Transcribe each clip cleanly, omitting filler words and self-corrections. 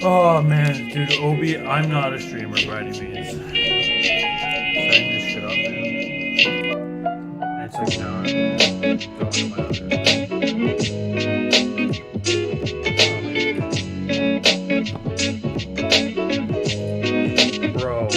Oh man, dude, Obi, I'm not a streamer by any means. Setting this shit up, man. And it's like now I'm going to my other. Bro.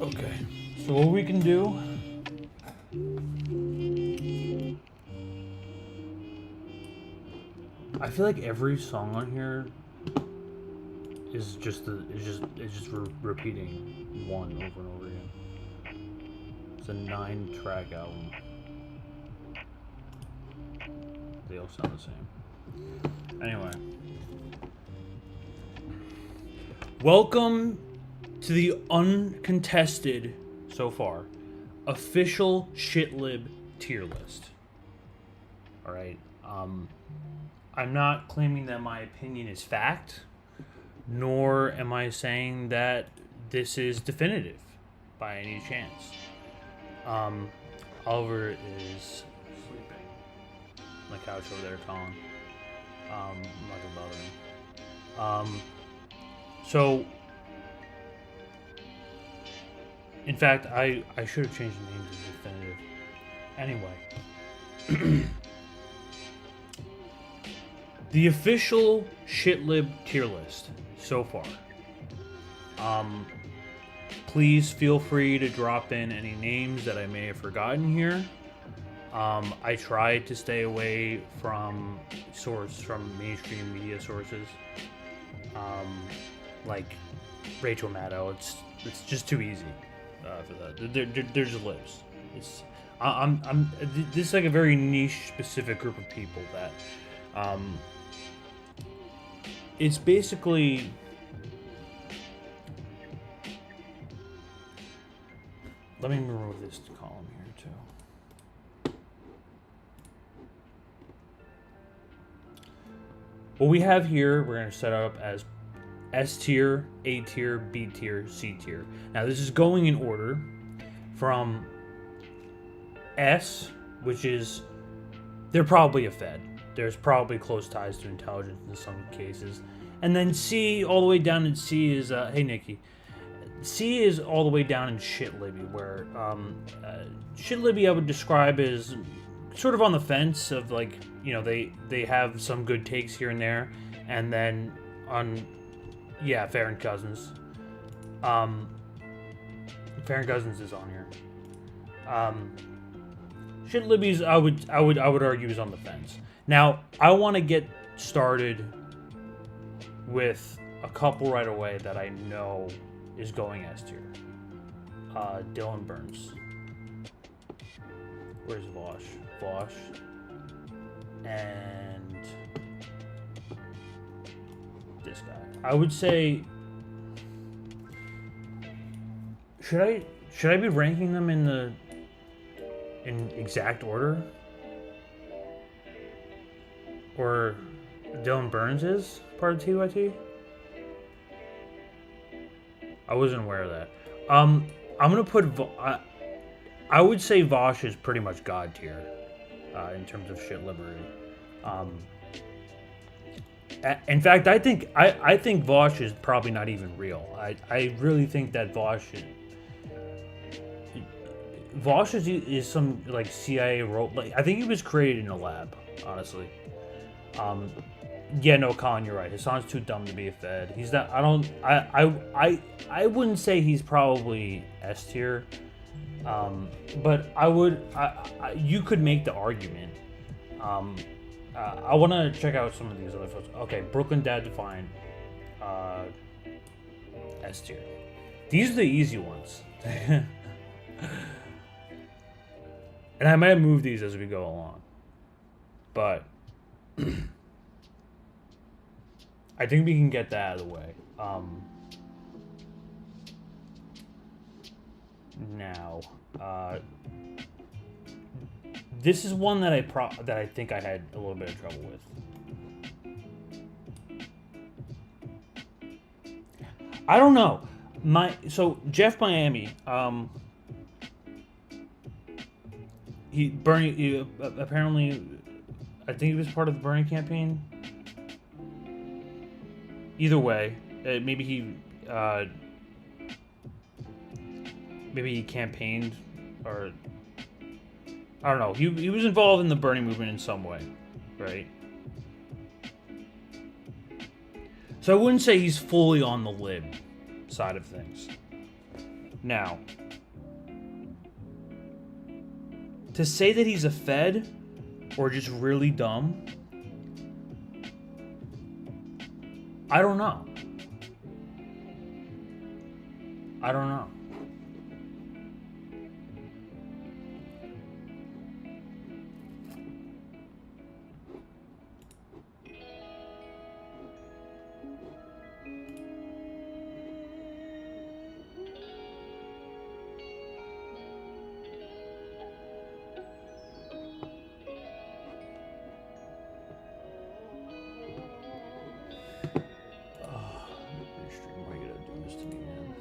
Okay, so what we can do I feel like every song on here is just repeating one over and over again. It's a 9-track album. They all sound the same. Anyway. Welcome to the uncontested, so far, official shitlib tier list. Alright, I'm not claiming that my opinion is fact, nor am I saying that this is definitive by any chance. Oliver is sleeping on the couch over there, Colin. I'm not gonna bother him. So, in fact, I should have changed the name to definitive. Anyway. The official shitlib tier list so far. Please feel free to drop in any names that I may have forgotten here. I tried to stay away from mainstream media sources. Like Rachel Maddow, it's just too easy for that. They're just libs. This is like a very niche, specific group of people that, it's basically. Let me remove this column here too. What we have here, we're going to set up as S tier, A tier, B tier, C tier. Now this is going in order from S, which is, they're probably a Fed. There's probably close ties to intelligence in some cases. And then C, all the way down in C is, hey Nikki. C is all the way down in shitlibby, where shitlibby I would describe as sort of on the fence of, like, you know, they have some good takes here and there. And then on, yeah, Fair and Cousins. Fair and Cousins is on here. Shitlibby's I would argue is on the fence. Now, I want to get started with a couple right away that I know is going S tier. Dylan Burns. Where's Vosh? Vosh. And this guy. I would say, should I be ranking them in exact order? Or Dylan Burns is part of TYT? I wasn't aware of that. I'm gonna put. I would say Vosh is pretty much god tier in terms of shitlibbery. In fact, I think Vosh is probably not even real. I really think that Vosh is some like CIA role. Like, I think he was created in a lab, honestly. Yeah, no, Colin, you're right. Hassan's too dumb to be a Fed. He's not. I wouldn't say he's probably S tier. But I would. You could make the argument. I want to check out some of these other folks. Okay, Brooklyn Dad Defined. S tier. These are the easy ones. And I might move these as we go along. But I think we can get that out of the way. Now, this is one that I think I had a little bit of trouble with. I don't know. So Jeff Miami, Bernie apparently, I think he was part of the Bernie campaign. Either way, maybe he campaigned, or I don't know. He was involved in the Bernie movement in some way, right? So I wouldn't say he's fully on the lib side of things. Now, to say that he's a Fed or just really dumb, I don't know. I don't know. Why you gotta do this to me, man?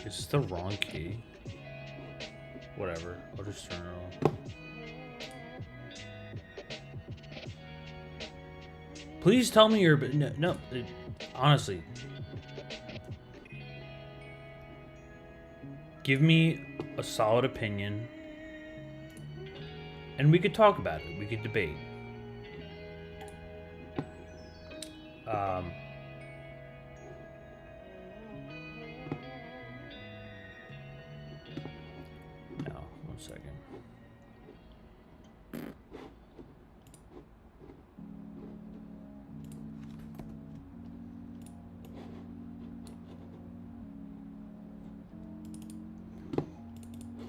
Is this the wrong key? Whatever. I'll just turn it on. Please tell me you're... No, honestly. Give me a solid opinion. And we could talk about it. We could debate. No, 1 second.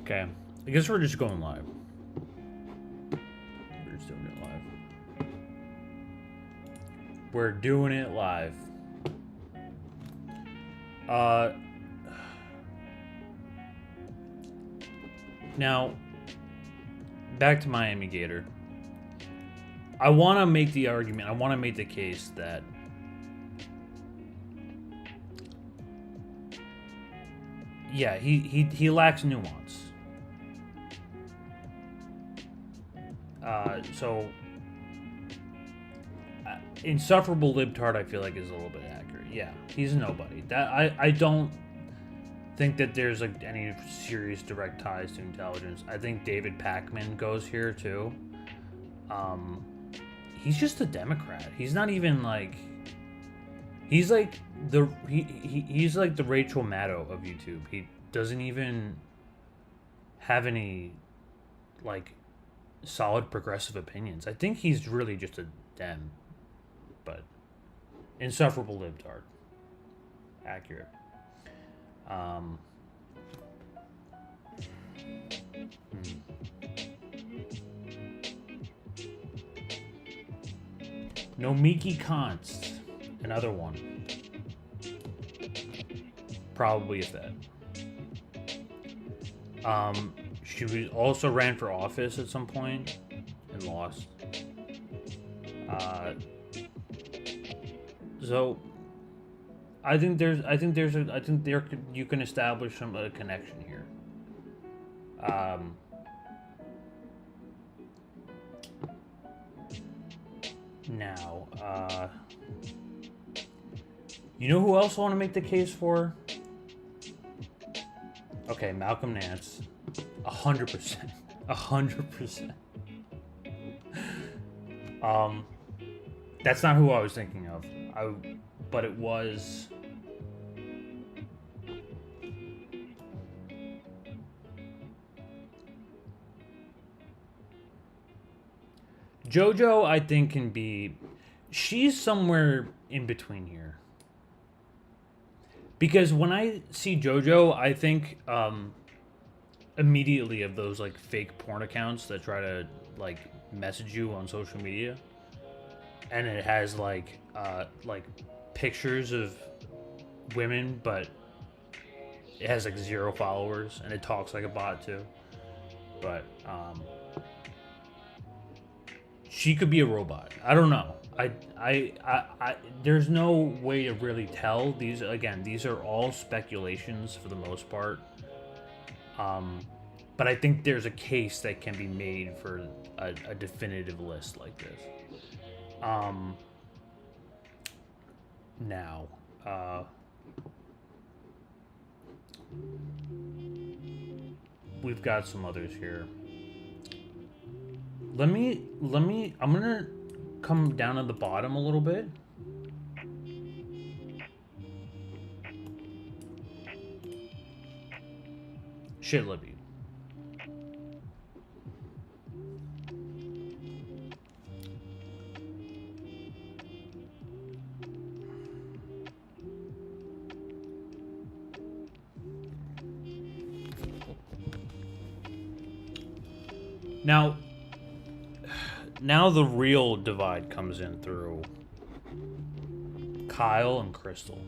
Okay, I guess we're just going live. We're just doing it live. We're doing it live. Now, back to Miami Gator. I want to make the argument, I want to make the case that yeah, he lacks nuance. So insufferable libtard, I feel like, is a little bit accurate. Yeah, he's a nobody. That I don't think that there's like any serious direct ties to intelligence. I think David Pakman goes here too. He's just a Democrat. He's not even like... He's like the he's like the Rachel Maddow of YouTube. He doesn't even have any like solid progressive opinions. I think he's really just a Dem, but insufferable libtard. Accurate. Nomiki Konst. Another one. Probably a Fed. She also ran for office at some point and lost. So I think you can establish a connection here. Now, you know who else I want to make the case for? Okay, Malcolm Nance. 100%. 100%. That's not who I was thinking of. But it was... JoJo, I think, can be... She's somewhere in between here. Because when I see JoJo, I think immediately of those like fake porn accounts that try to like message you on social media, and it has like pictures of women, but it has like 0 followers, and it talks like a bot too. But she could be a robot. I don't know. I there's no way to really tell. These are all speculations for the most part. But I think there's a case that can be made for a definitive list like this. Now, we've got some others here. Let me, I'm gonna come down to the bottom a little bit. shitlibby. Now the real divide comes in through Kyle and Crystal.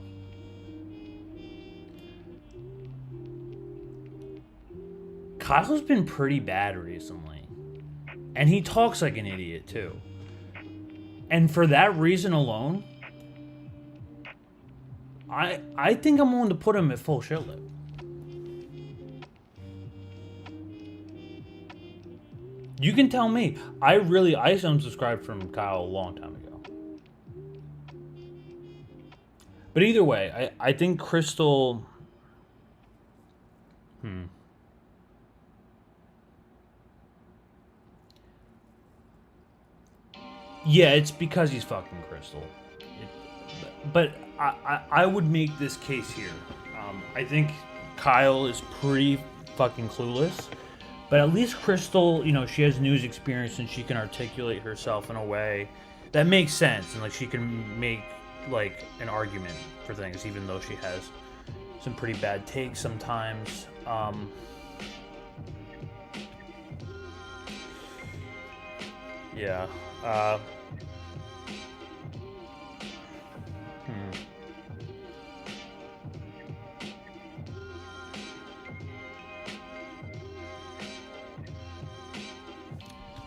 Kyle's been pretty bad recently. And he talks like an idiot, too. And for that reason alone, I think I'm willing to put him at full shitlib. You can tell me. I unsubscribed from Kyle a long time ago. But either way, I think Crystal... Yeah, it's because he's fucking Crystal. But I would make this case here. I think Kyle is pretty fucking clueless. But at least Crystal, you know, she has news experience and she can articulate herself in a way that makes sense. And, like, she can make, like, an argument for things, even though she has some pretty bad takes sometimes. Yeah.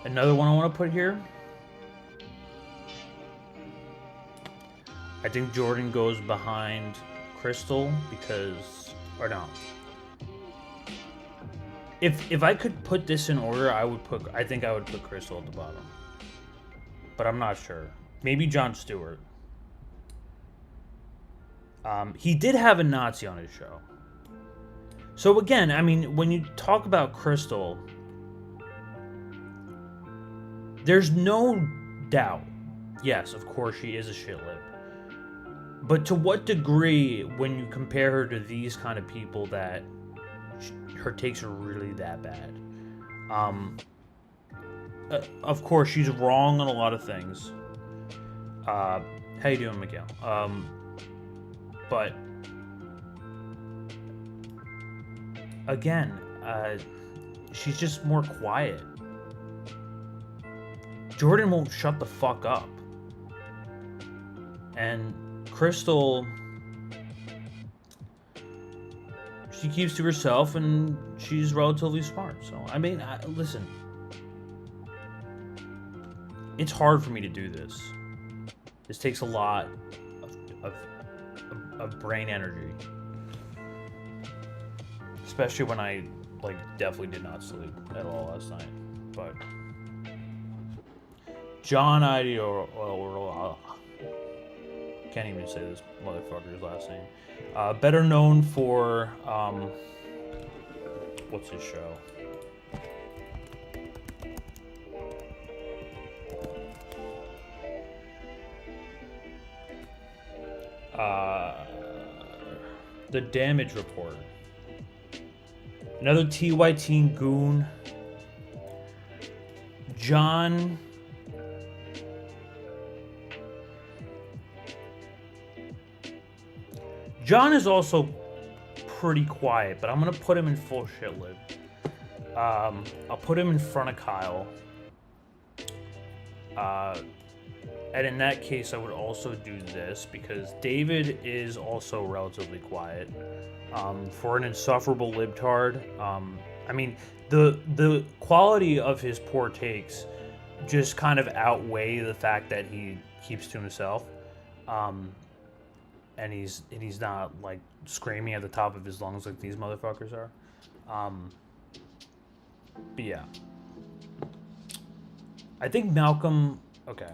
Another one I want to put here. I think Jordan goes behind Crystal because... Or no. If I could put this in order, I think I would put Crystal at the bottom. But I'm not sure. Maybe Jon Stewart. He did have a Nazi on his show. So again, I mean, when you talk about Crystal... There's no doubt, yes, of course she is a shitlib. But to what degree, when you compare her to these kind of people, that her takes are really that bad? Of course, she's wrong on a lot of things. How you doing, Miguel? But again, she's just more quiet. Jordan won't shut the fuck up. And Crystal, she keeps to herself and she's relatively smart. So, I mean, listen. It's hard for me to do this. This takes a lot of brain energy. Especially when I, like, definitely did not sleep at all last night. But... John Idio, can't even say this motherfucker's last name. Better known for, what's his show? The Damage Report. Another TY teen goon. John is also pretty quiet, but I'm going to put him in full shitlib. I'll put him in front of Kyle. And in that case, I would also do this, because David is also relatively quiet. For an insufferable libtard, I mean, the quality of his poor takes just kind of outweigh the fact that he keeps to himself. And he's not, like, screaming at the top of his lungs like these motherfuckers are. But yeah. I think Malcolm... Okay.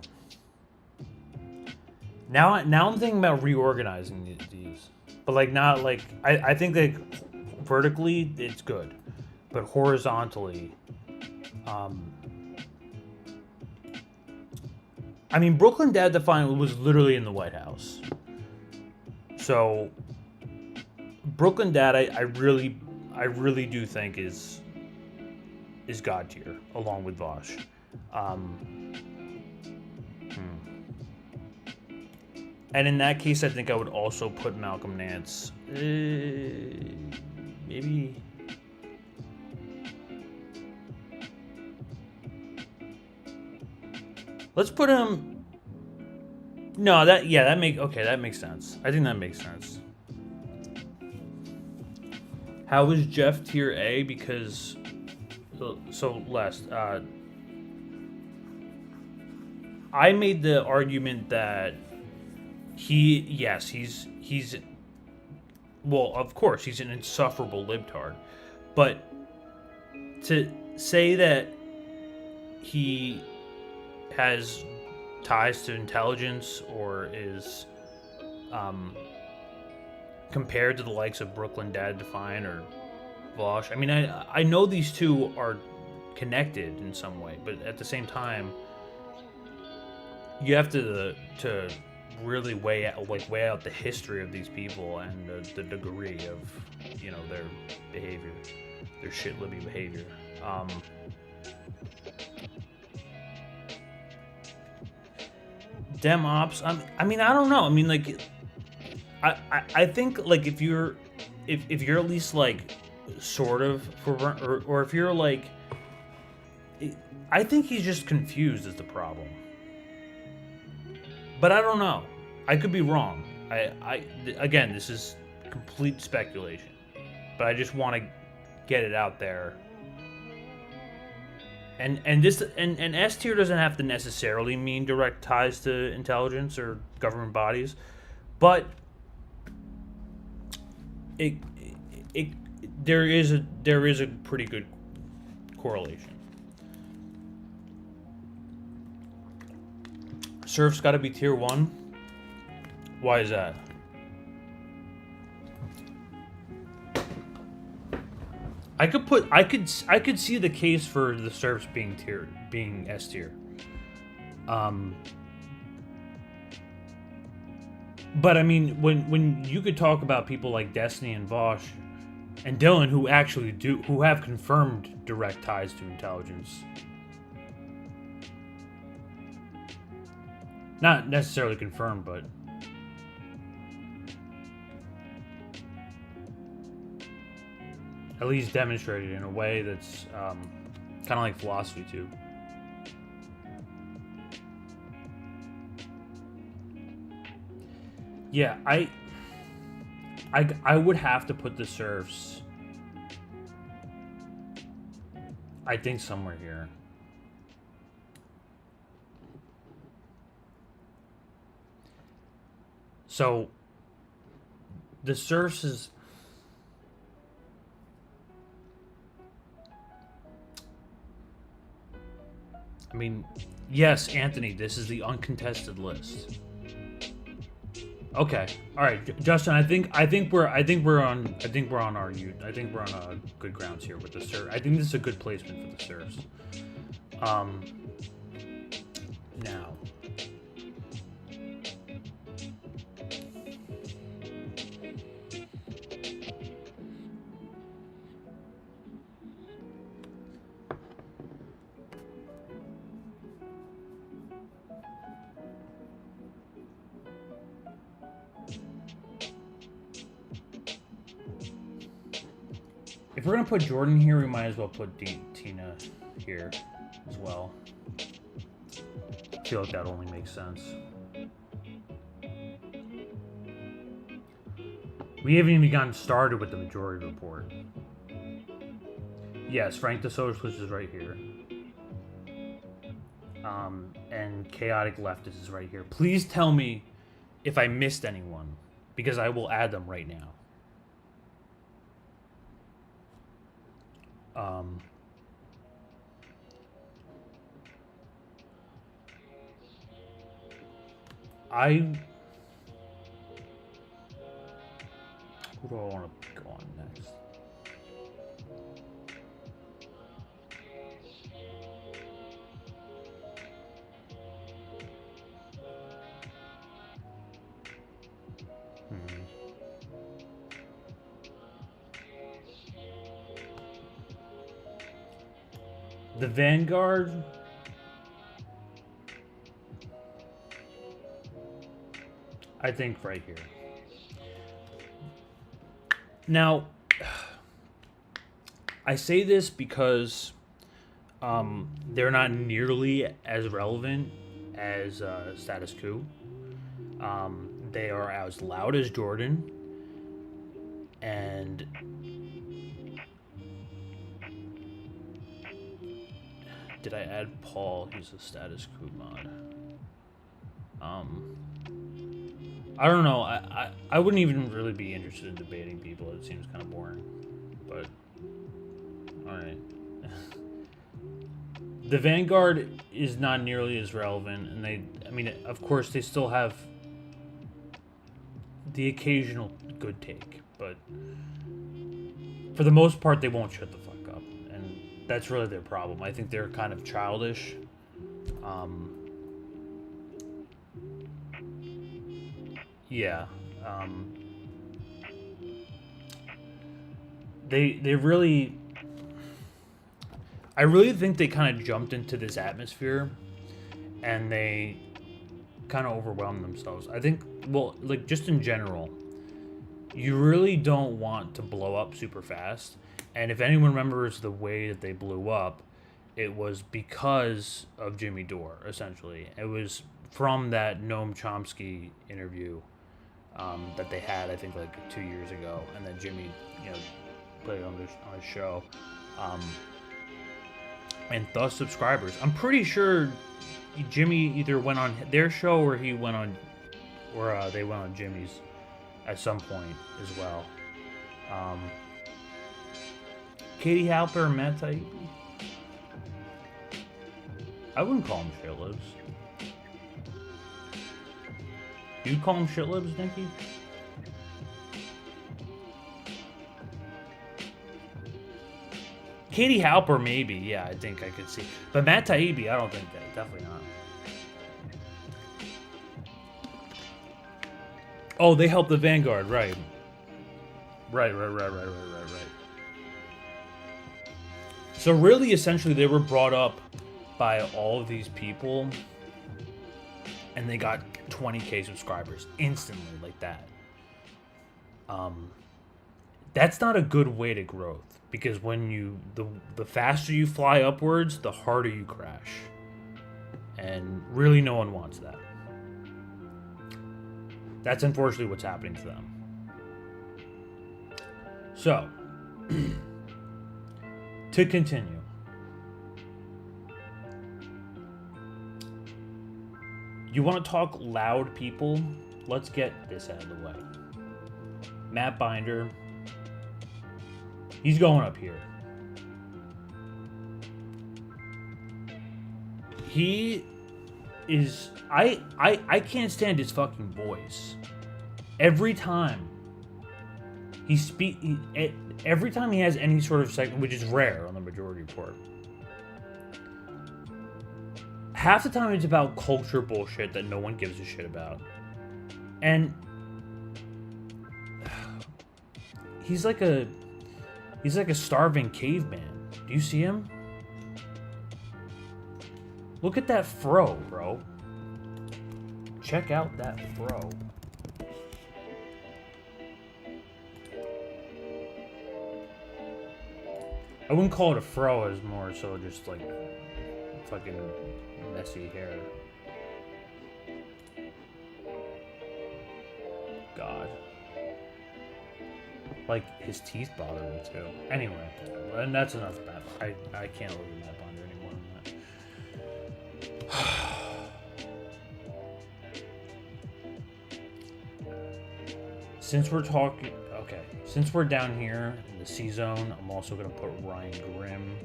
Now I'm thinking about reorganizing these. But, like, not, like... I think that vertically, it's good. But horizontally... I mean, Brooklyn Dad Defiant was literally in the White House. So, Brooklyn Dad, I really do think is God tier along with Vosh. And in that case, I think I would also put Malcolm Nance. Maybe. Let's put him. No, that makes sense. I think that makes sense. How is Jeff tier A? Because so Les, I made the argument that he's well, of course he's an insufferable libtard, but to say that he has ties to intelligence or is compared to the likes of Brooklyn Dad Define or Vosh. I mean, I know these two are connected in some way, but at the same time, you have to really weigh out the history of these people and the degree of their behavior, their shitlibby behavior. Dem ops. I mean, I don't know. I mean, like, I think like if you're at least like sort of or if you're like, I think he's just confused is the problem. But I don't know. I could be wrong. Again, this is complete speculation, but I just want to get it out there. And S tier doesn't have to necessarily mean direct ties to intelligence or government bodies, but there is a pretty good correlation. Surf's got to be tier 1. Why is that? I could see the case for the Surfs being S tier. But I mean, when you could talk about people like Destiny and Vosh and Dylan who have confirmed direct ties to intelligence. Not necessarily confirmed, but at least demonstrated in a way that's kind of like philosophy too. Yeah, I would have to put the Surfs, I think, somewhere here. So the Surfs is, I mean, yes, Anthony, this is the uncontested list. Okay, all right, Justin. I think we're on good grounds here with the Surf. I think this is a good placement for the Surfs. Now, if we're gonna put Jordan here, we might as well put Tina here as well. I feel like that only makes sense. We haven't even gotten started with the majority report. Yes, Frank the Socialist is right here. And Chaotic Leftist is right here. Please tell me if I missed anyone, because I will add them right now. Who do I want to go on next? The Vanguard. I think right here. Now, I say this because they're not nearly as relevant as Status Quo. They are as loud as Jordan, and did I add Paul? He's a Status Quo mod. I don't know. I wouldn't even really be interested in debating people. It seems kind of boring. But all right. The Vanguard is not nearly as relevant, and I mean, of course, they still have the occasional good take, but for the most part, they won't shut the fuck up, and that's really their problem. I think they're kind of childish. Yeah. They really... I really think they kind of jumped into this atmosphere, and they kind of overwhelmed themselves. I think, well, like, just in general, you really don't want to blow up super fast. And if anyone remembers the way that they blew up, it was because of Jimmy Dore, essentially. It was from that Noam Chomsky interview that they had, I think, like 2 years ago, and then Jimmy, you know, played on his show, and thus subscribers. I'm pretty sure Jimmy either went on their show or he went on, or they went on Jimmy's at some point as well. Katie Halper, Matt Taibbi. I wouldn't call them shitlibs. You'd call them shitlibs, Nikki? Katie Halper, maybe. Yeah, I think I could see. But Matt Taibbi, I don't think that. Definitely not. Oh, they helped the Vanguard, right. Right. So really, essentially, they were brought up by all of these people, and they got 20K subscribers instantly, like that. That's not a good way to growth, because when you the faster you fly upwards, the harder you crash, and really no one wants that. That's unfortunately what's happening to them. So, to continue. You want to talk loud people? Let's get this out of the way. Matt Binder. He's going up here. He is... I can't stand his fucking voice. Every time every time he has any sort of segment, which is rare on the Majority Report, half the time it's about culture bullshit that no one gives a shit about. And he's like a starving caveman. Do you see him? Look at that fro, bro. Check out that fro. I wouldn't call it a fro, as more so just like fucking messy hair. God. Like, his teeth bother me too. Anyway, and that's enough about it. I can't look at Matt Binder anymore than that. Since we're talking... Okay. Since we're down here in the C-Zone, I'm also going to put Ryan Grimm.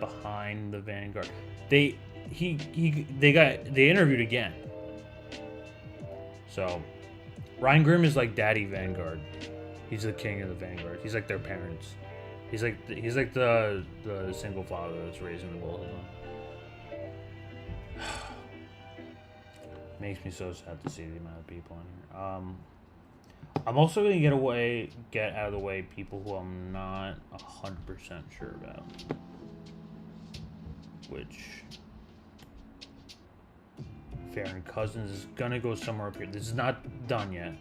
Behind the Vanguard. They interviewed again. So, Ryan Grimm is like Daddy Vanguard. He's the king of the Vanguard. He's like their parents. He's like the single father that's raising the both of them. Makes me so sad to see the amount of people in here. I'm also gonna get out of the way people who I'm not 100% sure about. Which Farron Cousins is gonna go somewhere up here. This is not done yet.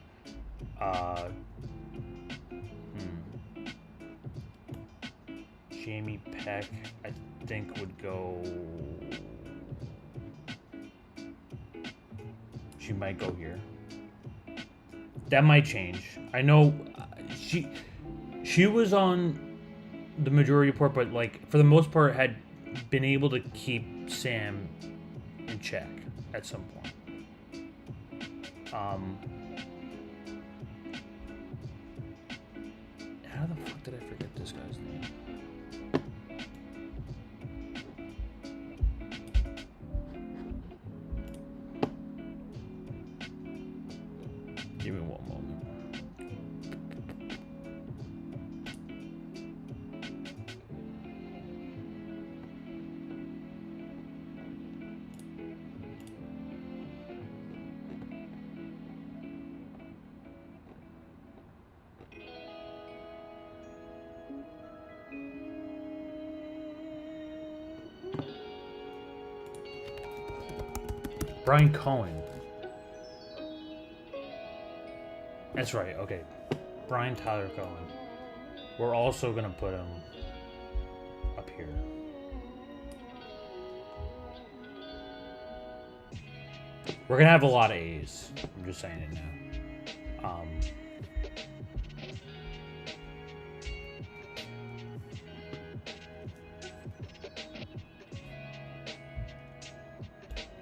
Jamie Peck, I think, would go. She might go here. That might change. I know she was on the majority report, but like for the most part had been able to keep Sam in check at some point. How the fuck did I forget this guy's name? Give me one moment. Brian Cohen. That's right, okay. Brian Tyler Cohen. We're also gonna put him up here. We're gonna have a lot of A's. I'm just saying it now.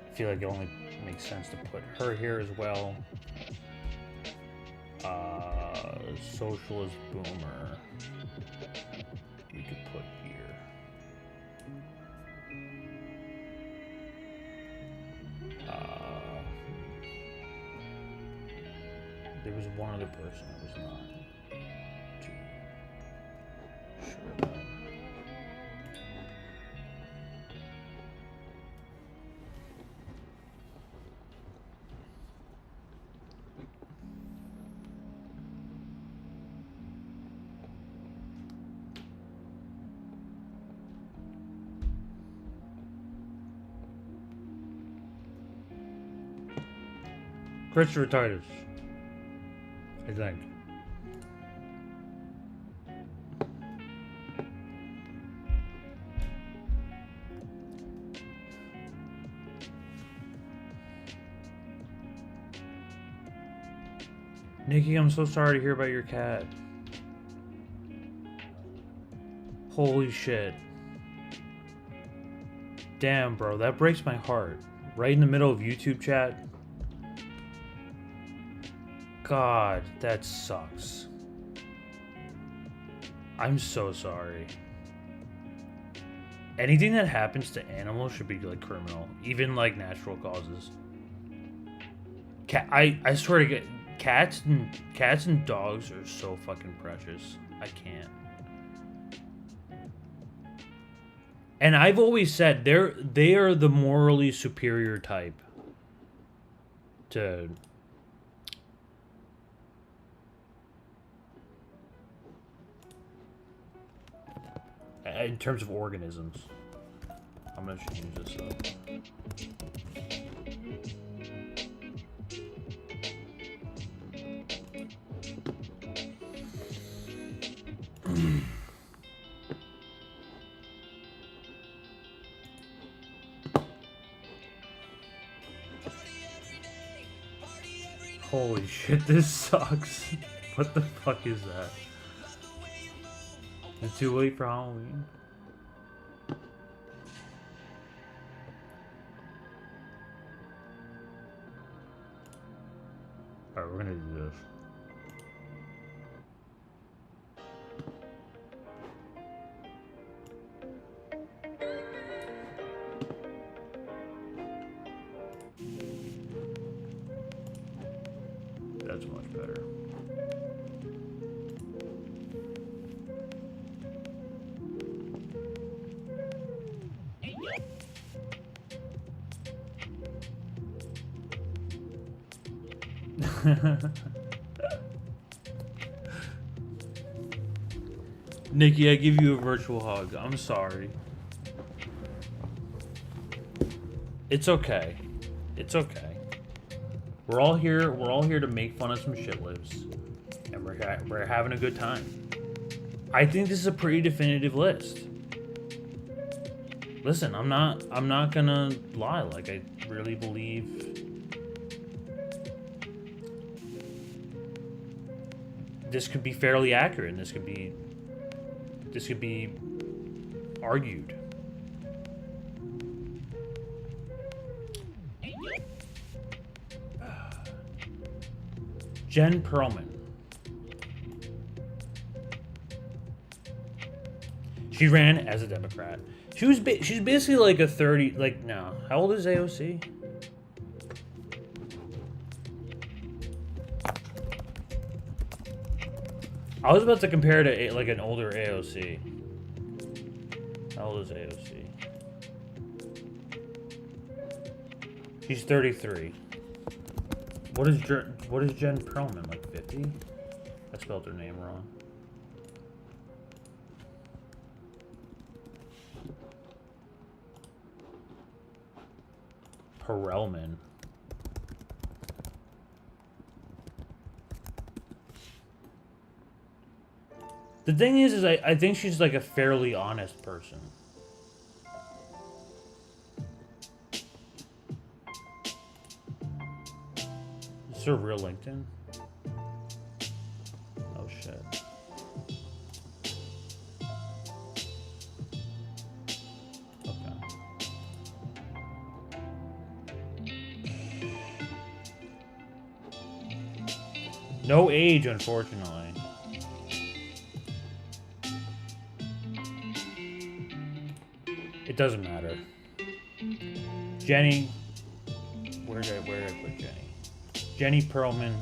I feel like it only makes sense to put her here as well. Socialist boomer. We could put here. There was one other person I was not too sure about. Christopher Titus, I think. Nikki, I'm so sorry to hear about your cat. Holy shit. Damn, bro, that breaks my heart. Right in the middle of YouTube chat. God, that sucks. I'm so sorry. Anything that happens to animals should be like criminal, even like natural causes. I swear to God, cats and dogs are so fucking precious. I can't. And I've always said they are the morally superior type to in terms of organisms. I'm gonna change this up. Holy shit, this sucks. What the fuck is that? It's too late for Halloween. Alright, we're gonna do this. That's much better. Nikki, I give you a virtual hug. I'm sorry. It's okay. It's okay. We're all here. We're all here to make fun of some shitlibs, and we're having a good time. I think this is a pretty definitive list. Listen, I'm not gonna lie. Like, I really believe this could be fairly accurate, and this could be argued. Jen Perlman. She ran as a Democrat. She's basically like a 30, like, no. How old is AOC? I was about to compare to like an older AOC. How old is AOC? She's 33. What is Jen Perlman, like 50? I spelled her name wrong. Perelman. The thing is I think she's like a fairly honest person. Is her real LinkedIn? Oh shit. No age, unfortunately. It doesn't matter. Jenny, where did I put Jenny? Jenny Perlman.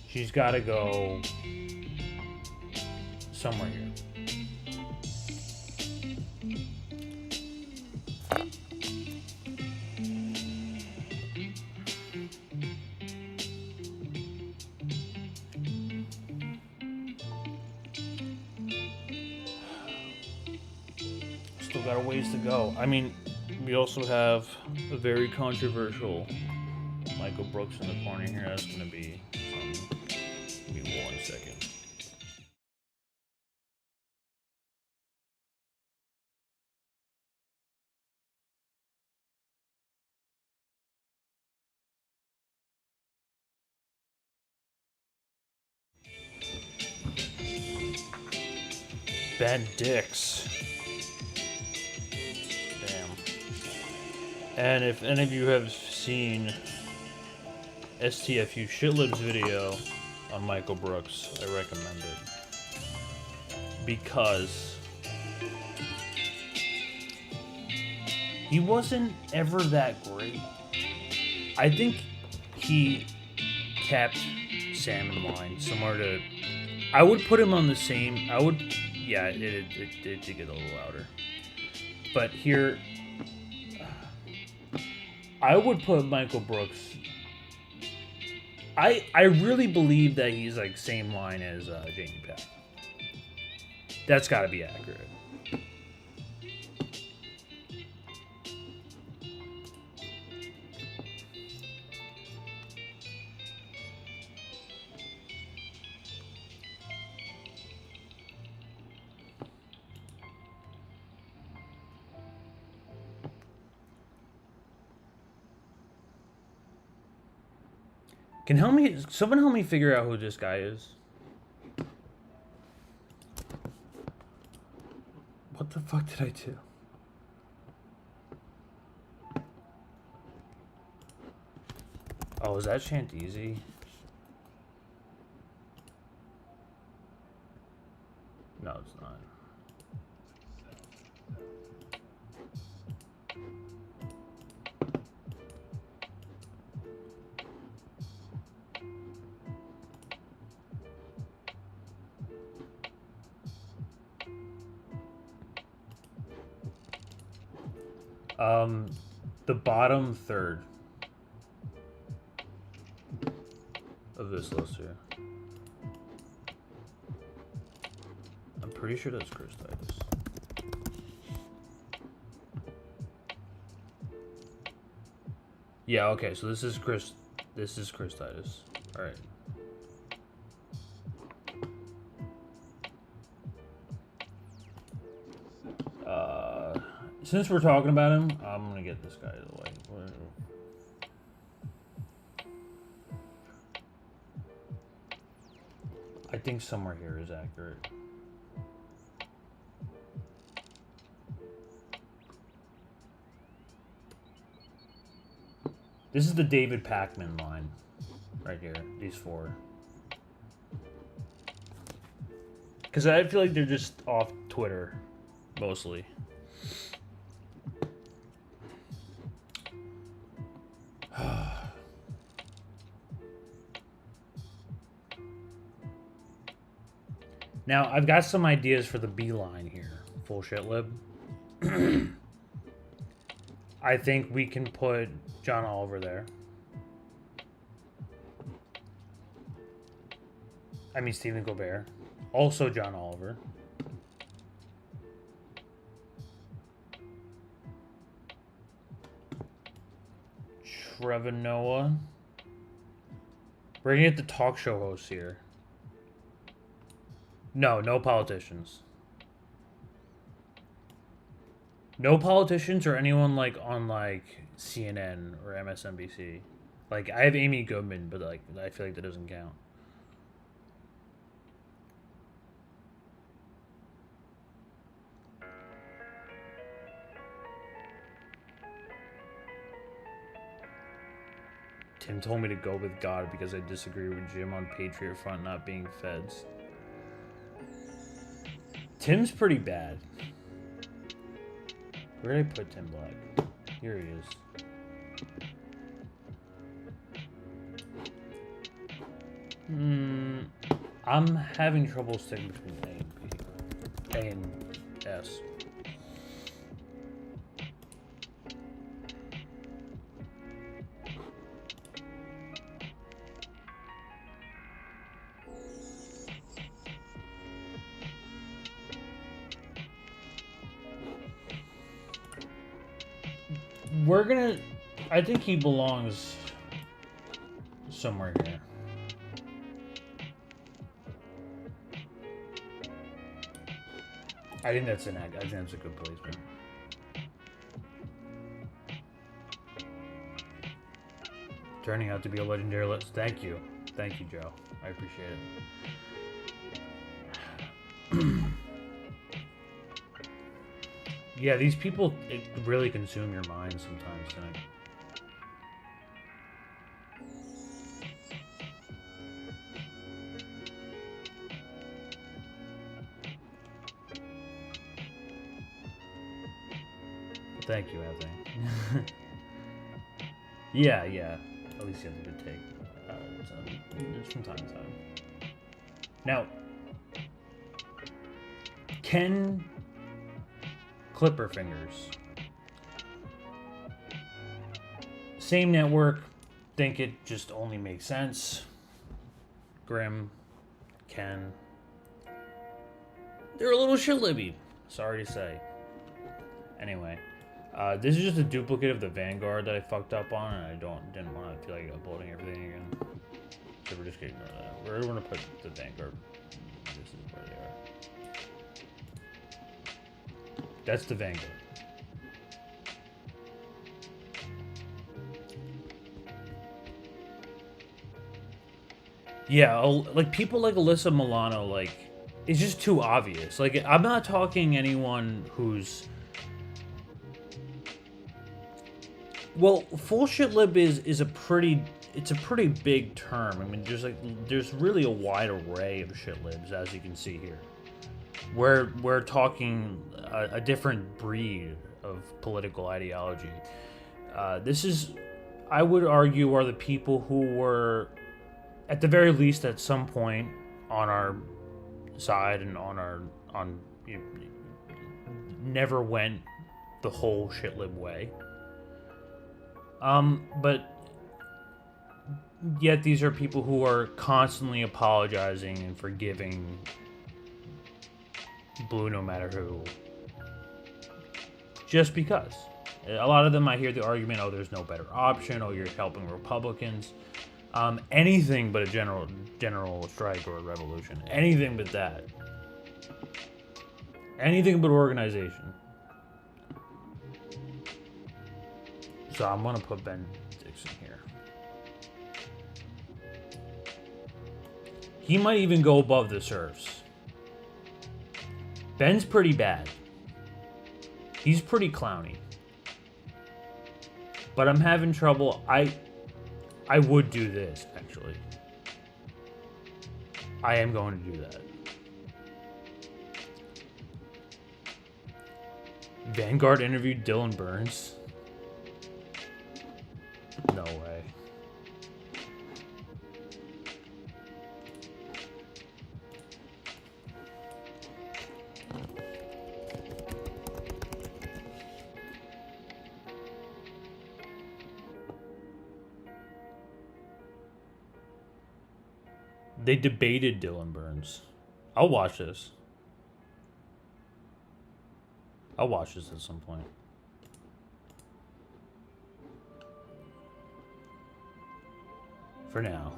She's got to go somewhere here. Still got a ways to go. I mean, we also have a very controversial Michael Brooks in the corner here. That's going to be fun. Give me 1 second. Ben Dix. Damn. And if any of you have seen STFU Shitlibs video on Michael Brooks, I recommend it. Because he wasn't ever that great. I think he kept Sam in line, similar to... I would put him on the same... Yeah, it did get a little louder. But here... I would put Michael Brooks... I really believe that he's like same line as Jamie Peck. That's got to be accurate. Someone help me figure out who this guy is? What the fuck did I do? Oh, is that Shantizi? No, it's not. The bottom third of this list here. I'm pretty sure that's Christitis. Yeah, okay, so this is Christitis. Alright. Since we're talking about him, I'm gonna get this guy out of the way. I think somewhere here is accurate. This is the David Pakman line. Right here. These four. Because I feel like they're just off Twitter. Mostly. Now, I've got some ideas for the B line here. Full shitlib. I think we can put John Oliver there. I mean, Stephen Colbert. Also John Oliver. Trevor Noah. We're gonna get the talk show hosts here. No, no politicians. No politicians or anyone like on like CNN or MSNBC. Like I have Amy Goodman, but like I feel like that doesn't count. Tim told me to go with God because I disagree with Jim on Patriot Front not being feds. Tim's pretty bad. Where did I put Tim Black? Here he is. I'm having trouble sticking between A and B. A and S. We're gonna... I think he belongs somewhere here. I think that's an act. I think that's a good placement. Turning out to be a legendary list. Thank you. Thank you, Joe. I appreciate it. Yeah, these people really consume your mind sometimes, don't they? Thank you, Anthony. Yeah. At least you have a good take. Just from time to time. Now, Ken Clipper Fingers. Same network. Think it just only makes sense. Grim. Ken. They're a little shitlibby. Sorry to say. Anyway. This is just a duplicate of the Vanguard that I fucked up on, and I didn't want to feel like uploading everything again. So we're just getting rid of that. We're going to put the Vanguard. This is where they are. That's the Vanguard. Yeah, like people like Alyssa Milano, like it's just too obvious. Like I'm not talking anyone who's... Well, full shitlib is a pretty big term. I mean, there's really a wide array of shitlibs, as you can see here. We're talking a different breed of political ideology. This is, I would argue, are the people who were, at the very least, at some point on our side and never went the whole shitlib way. But yet these are people who are constantly apologizing and forgiving blue no matter who. Just because. A lot of them I hear the argument, oh, there's no better option, oh, you're helping Republicans. Anything but a general strike or a revolution. Anything but that. Anything but organization. So I'm gonna put Ben Dixon here. He might even go above the serfs. Ben's pretty bad. He's pretty clowny. But I'm having trouble. I would do this, actually. I am going to do that. Vanguard interviewed Dylan Burns. No way. They debated Dylan Burns. I'll watch this. I'll watch this at some point. For now.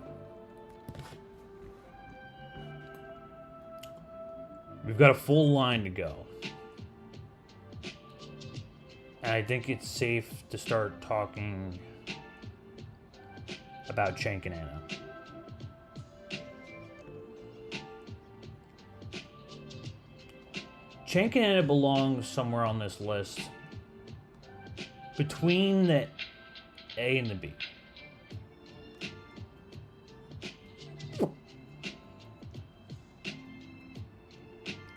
We've got a full line to go. And I think it's safe to start talking about Cenk and Anna. Cenk and Anna belong somewhere on this list between the A and the B.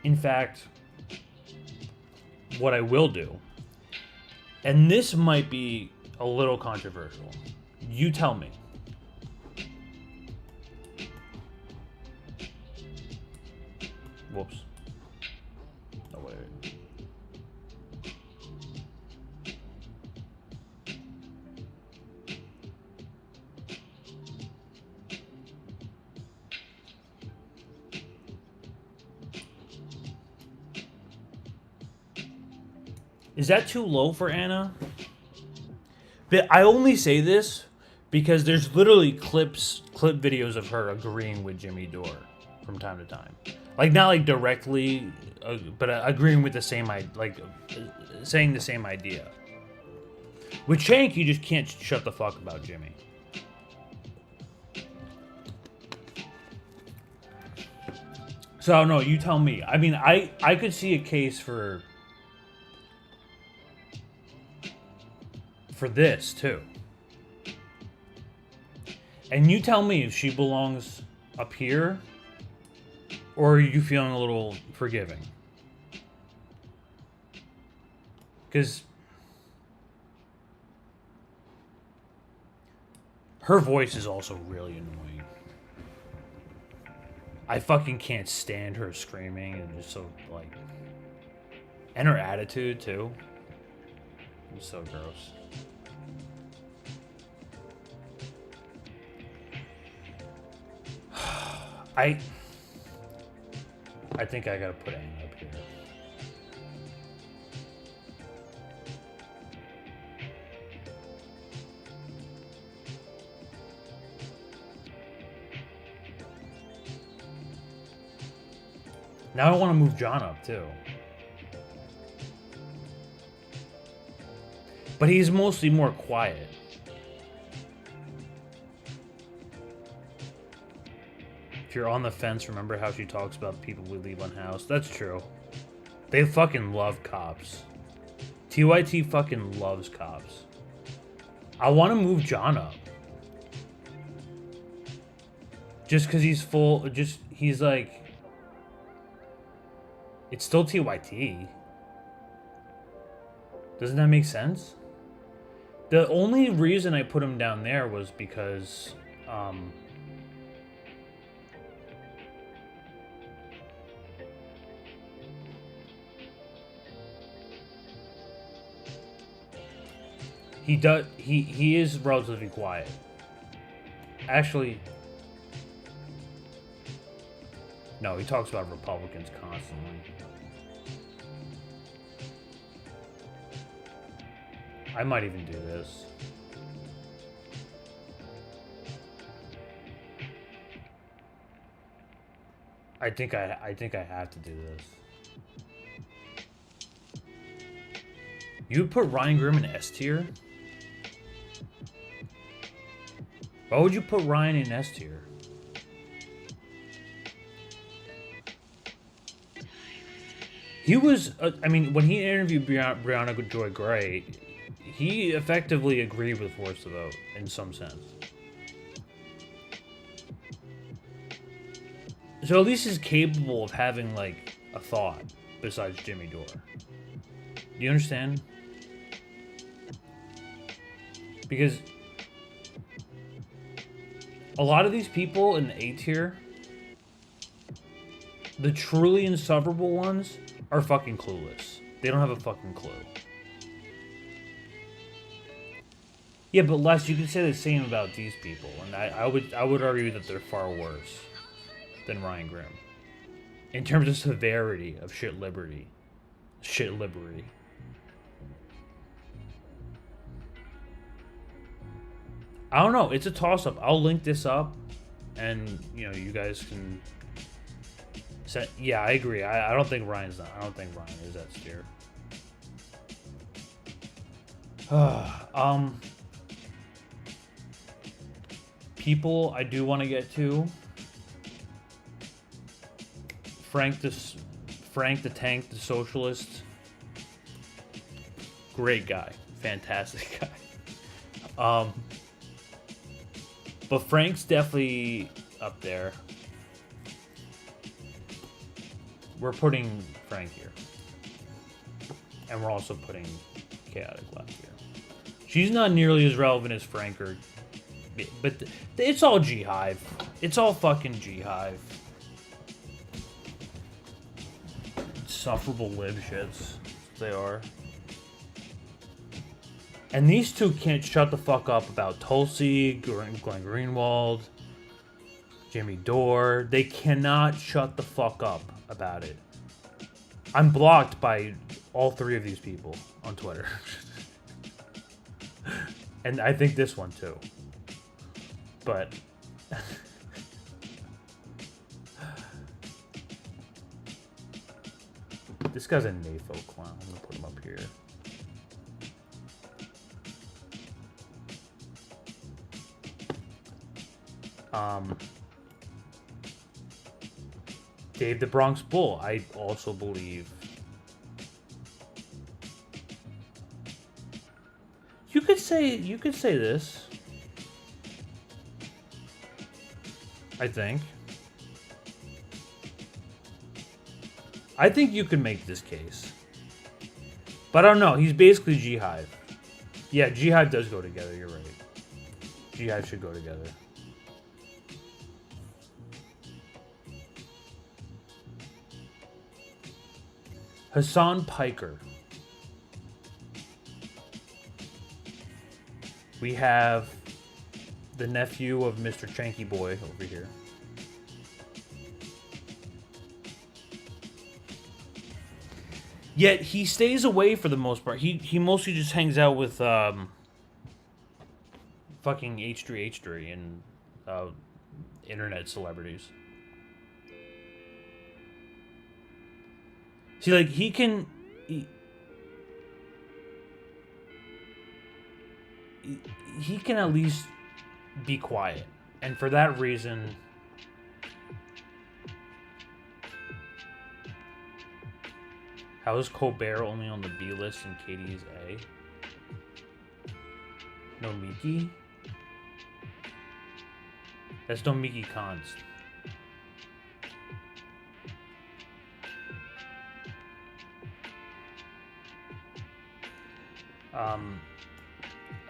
In fact, what I will do, and this might be a little controversial, you tell me. Whoops. Oh, wait. Is that too low for Anna? But I only say this because there's literally clip videos of her agreeing with Jimmy Dore from time to time. Like, not like directly, but agreeing with the same, saying the same idea. With Cenk, you just can't shut the fuck about Jimmy. So, no, you tell me. I mean, I could see a case for this, too. And you tell me if she belongs up here, or are you feeling a little forgiving? Because her voice is also really annoying. I fucking can't stand her screaming and just so, like... And her attitude, too. It's so gross. I think I gotta put Anna up here. Now I want to move John up too. But he's mostly more quiet. If you're on the fence, remember how she talks about people we leave unhoused? That's true. They fucking love cops. TYT fucking loves cops. I want to move John up. Just because he's full, he's like... It's still TYT. Doesn't that make sense? The only reason I put him down there was because... He is relatively quiet. Actually, no, he talks about Republicans constantly. I might even do this. I think I have to do this. You would put Ryan Grimm in S tier? Why would you put Ryan in S tier? He was, I mean, when he interviewed Brianna Joy Gray, he effectively agreed with Force the Vote in some sense. So at least he's capable of having, like, a thought besides Jimmy Dore. Do you understand? Because a lot of these people in the A tier, the truly insufferable ones, are fucking clueless. They don't have a fucking clue. Yeah, but Les, you can say the same about these people, and I would argue that they're far worse than Ryan Grimm in terms of severity of shit liberty. I don't know. It's a toss-up. I'll link this up, and you know, you guys can. Yeah, I agree. I don't think Ryan's not. I don't think Ryan is that tier. People I do want to get to. Frank the Tank, the socialist. Great guy. Fantastic guy. But Frank's definitely up there. We're putting Frank here. And we're also putting Chaotic Left here. She's not nearly as relevant as Frank or... But it's all G-Hive. It's all fucking G-Hive. Insufferable lib shits. They are. And these two can't shut the fuck up about Tulsi, Glenn Greenwald, Jimmy Dore. They cannot shut the fuck up about it. I'm blocked by all three of these people on Twitter. And I think this one too. But... this guy's a NAFO clown. I'm gonna put him up here. Dave the Bronx Bull, I also believe. You could say this. I think you could make this case. But I don't know, he's basically G-Hive. Yeah, G-Hive does go together, you're right. G-Hive should go together. Hassan Piker. We have the nephew of Mr. Chanky Boy over here. Yet he stays away for the most part. He mostly just hangs out with fucking H3H3 and internet celebrities. See, like, he can at least be quiet. And for that reason, how is Colbert only on the B list and Katie's A? No Miki? That's no Miki Konst.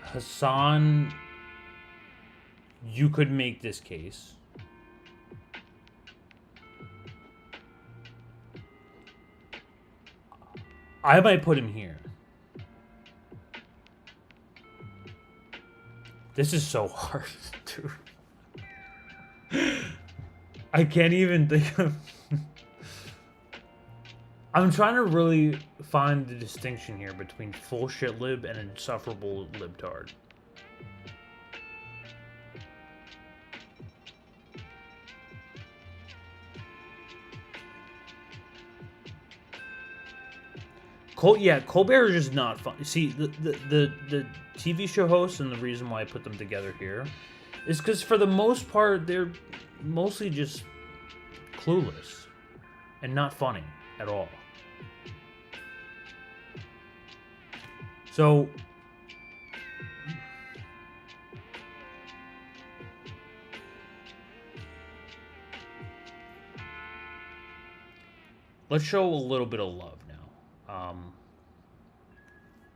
Hassan, you could make this case. I might put him here. This is so hard, dude. I can't even think of... I'm trying to really find the distinction here between full shitlib and insufferable libtard. Colbert is just not fun. See, the TV show hosts, and the reason why I put them together here is because for the most part they're mostly just clueless and not funny at all. So let's show a little bit of love now.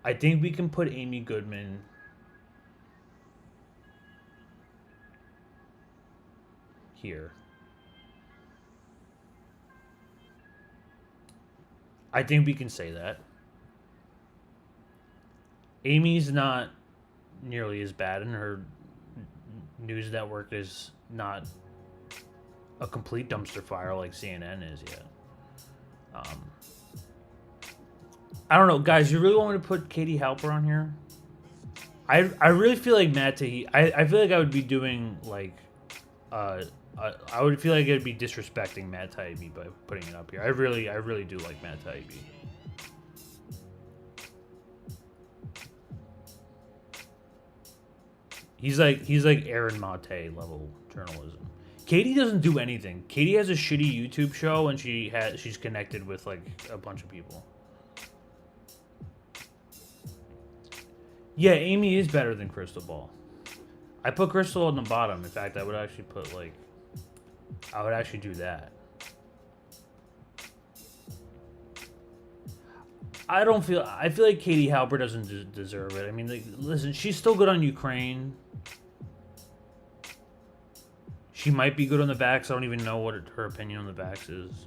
I think we can put Amy Goodman here. I think we can say that. Amy's not nearly as bad, and her news network is not a complete dumpster fire like CNN is yet. I don't know, guys. You really want me to put Katie Halper on here? I really feel like Matt Taibbi. I feel like I would be doing like, I would feel like it'd be disrespecting Matt Taibbi by putting it up here. I really do like Matt Taibbi. He's like Aaron Mate level journalism. Katie doesn't do anything. Katie has a shitty YouTube show, and she's connected with like a bunch of people. Yeah, Amy is better than Crystal Ball. I put Crystal on the bottom. In fact, I would actually put like, I would actually do that. I feel like Katie Halper doesn't deserve it. I mean, like, listen, she's still good on Ukraine. She might be good on the backs. I don't even know what her opinion on the backs is.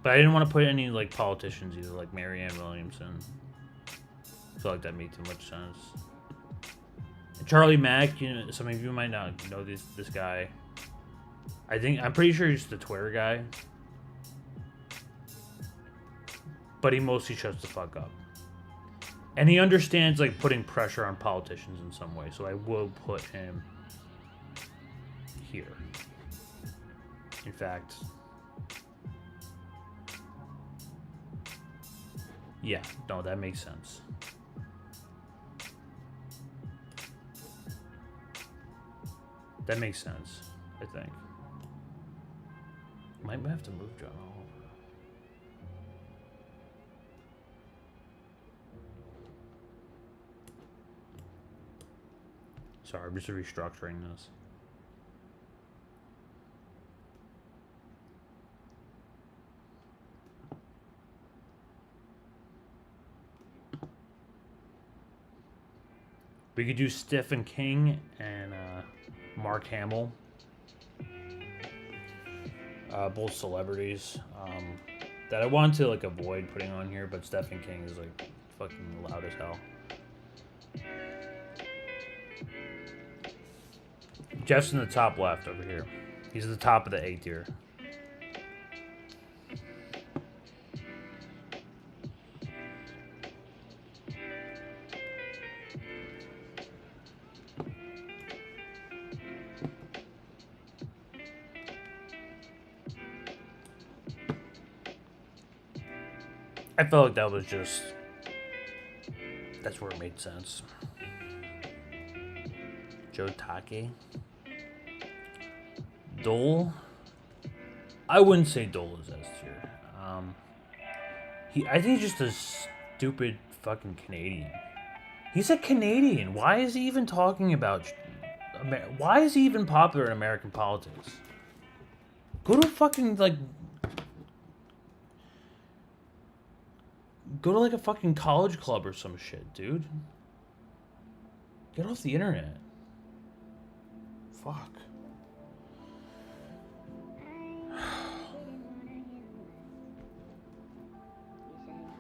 But I didn't want to put any like politicians either, like Marianne Williamson. I feel like that made too much sense. And Charlie Mack, you know, some of you might not know this guy. I'm pretty sure he's the Twitter guy. But he mostly shuts the fuck up. And he understands like putting pressure on politicians in some way, so I will put him here. In fact, yeah, no, that makes sense. That makes sense, I think. Might have to move John Oliver. Sorry, I'm just restructuring this. We could do Stephen King and Mark Hamill. Both celebrities that I want to like avoid putting on here, but Stephen King is like fucking loud as hell. Jeff's in the top left over here. He's at the top of the A tier. I felt like that was just... that's where it made sense. Joe Take. Dole. I wouldn't say Dole is S tier. I think he's just a stupid fucking Canadian. He's a Canadian. Why is he even talking about... why is he even popular in American politics? Go to fucking, like... go to, like, a fucking college club or some shit, dude. Get off the internet. Fuck.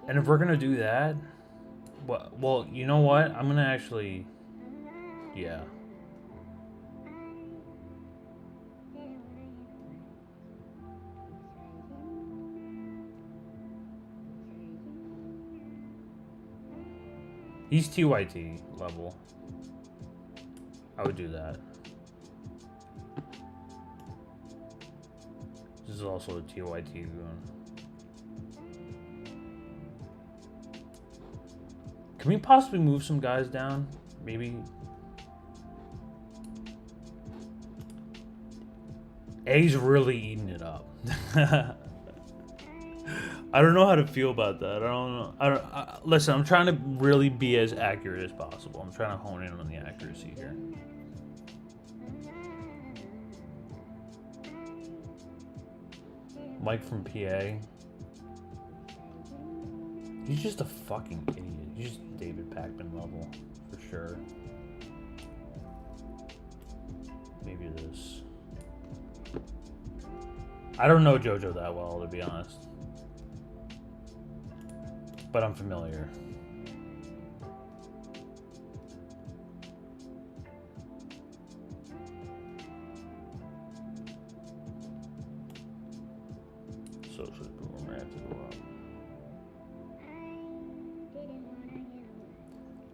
And if we're gonna do that... well, you know what? I'm gonna actually... yeah. He's TYT level. I would do that. This is also a TYT goon. Can we possibly move some guys down? Maybe. A's really eating it up. I don't know how to feel about that. I don't know. Listen, I'm trying to really be as accurate as possible. I'm trying to hone in on the accuracy here. Mike from PA. He's just a fucking idiot. He's just David Packman level, for sure. Maybe this. I don't know JoJo that well, to be honest. But I'm familiar. Social boomer, I have to go up.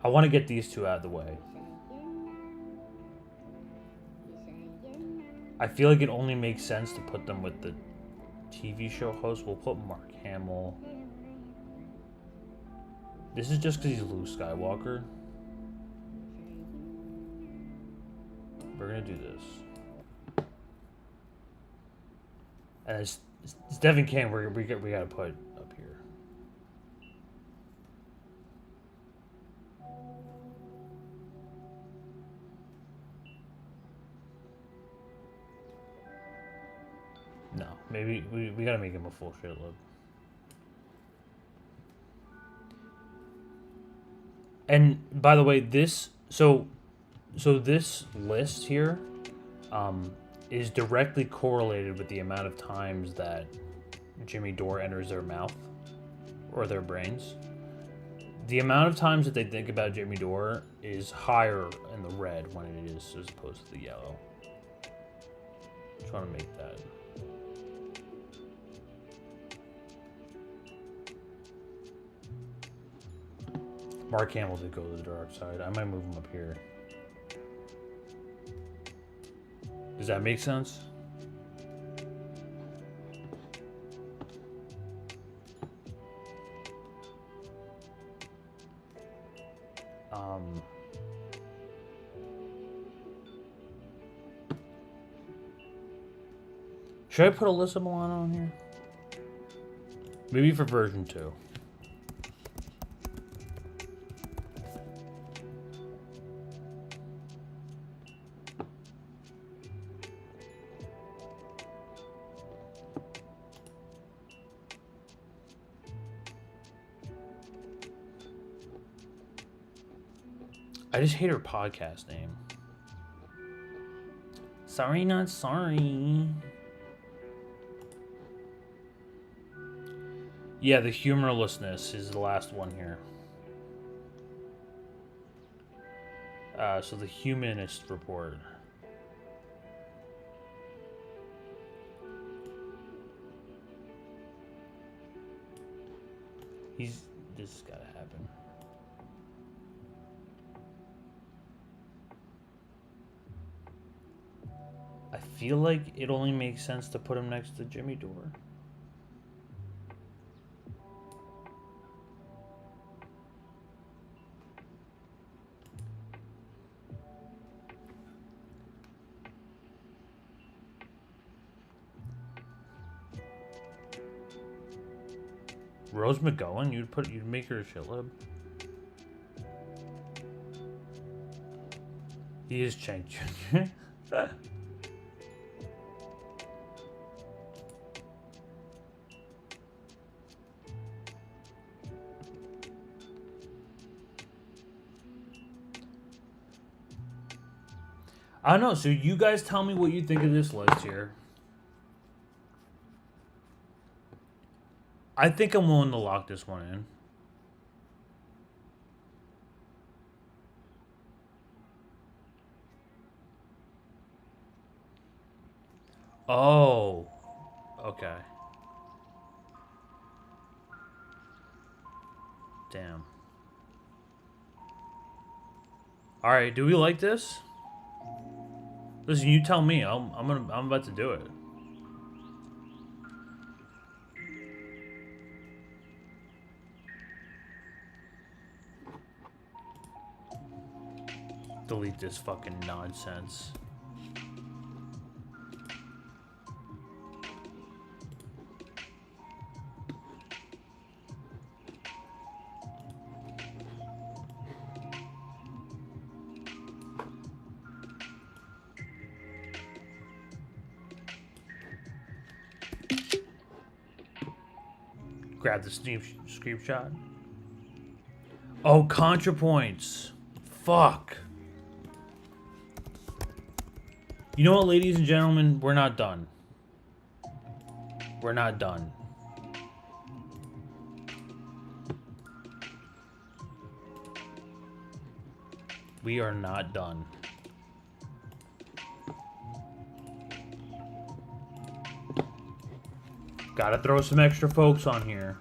I want to get these two out of the way. I feel like it only makes sense to put them with the TV show host. We'll put Mark Hamill. This is just because he's Luke Skywalker. We're gonna do this. And it's Devin King. We gotta put up here. No, maybe we gotta make him a full shitlib. And by the way, this so this list here is directly correlated with the amount of times that Jimmy Dore enters their mouth or their brains. The amount of times that they think about Jimmy Dore is higher in the red when it is as opposed to the yellow. Just want to make that. Mark Hamill did go to the dark side. I might move him up here. Does that make sense? Should I put Alyssa Milano on here? Maybe for version 2. I just hate her podcast name. Sorry, not sorry. Yeah, the humorlessness is the last one here. So the humanist report. This has gotta happen. I feel like it only makes sense to put him next to Jimmy Dore. Rose McGowan, you'd make her a shitlib. He is Chang Jr. I don't know, so you guys tell me what you think of this list here. I think I'm willing to lock this one in. Oh. Okay. Damn. All right, do we like this? Listen, you tell me. I'm about to do it. Delete this fucking nonsense. Grab the screenshot. Oh, contra points. Fuck. You know what, ladies and gentlemen? We're not done. We're not done. We are not done. Gotta throw some extra folks on here.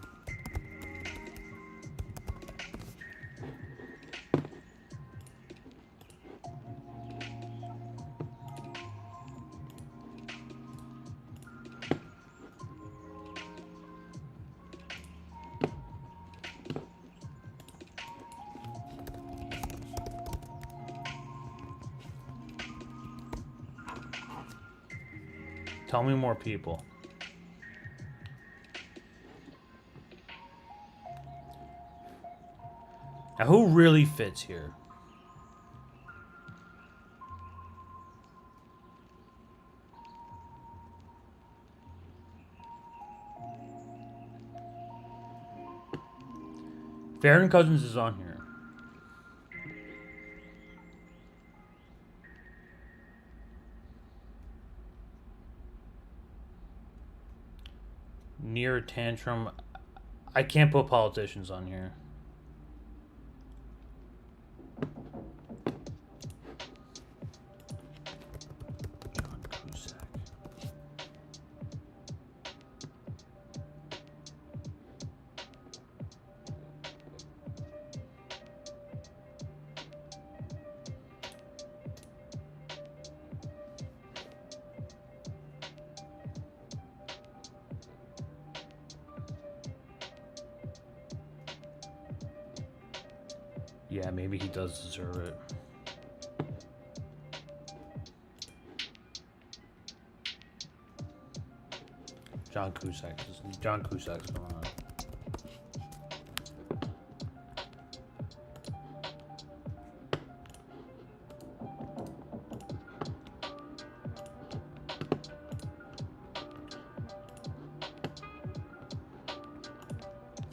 Tell me more people. Now, who really fits here? Farron Cousins is on here. Near Tantrum. I can't put politicians on here. John Cusack. Yeah, maybe he does deserve it. John Cusack's going on.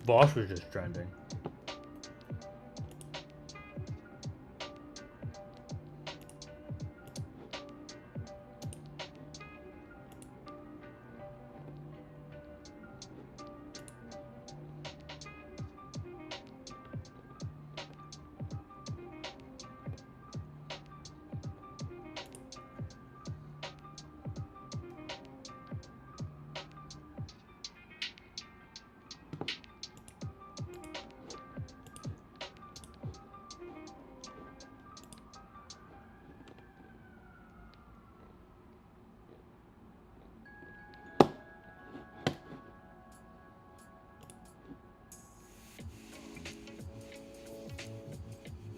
Bosch was just trending.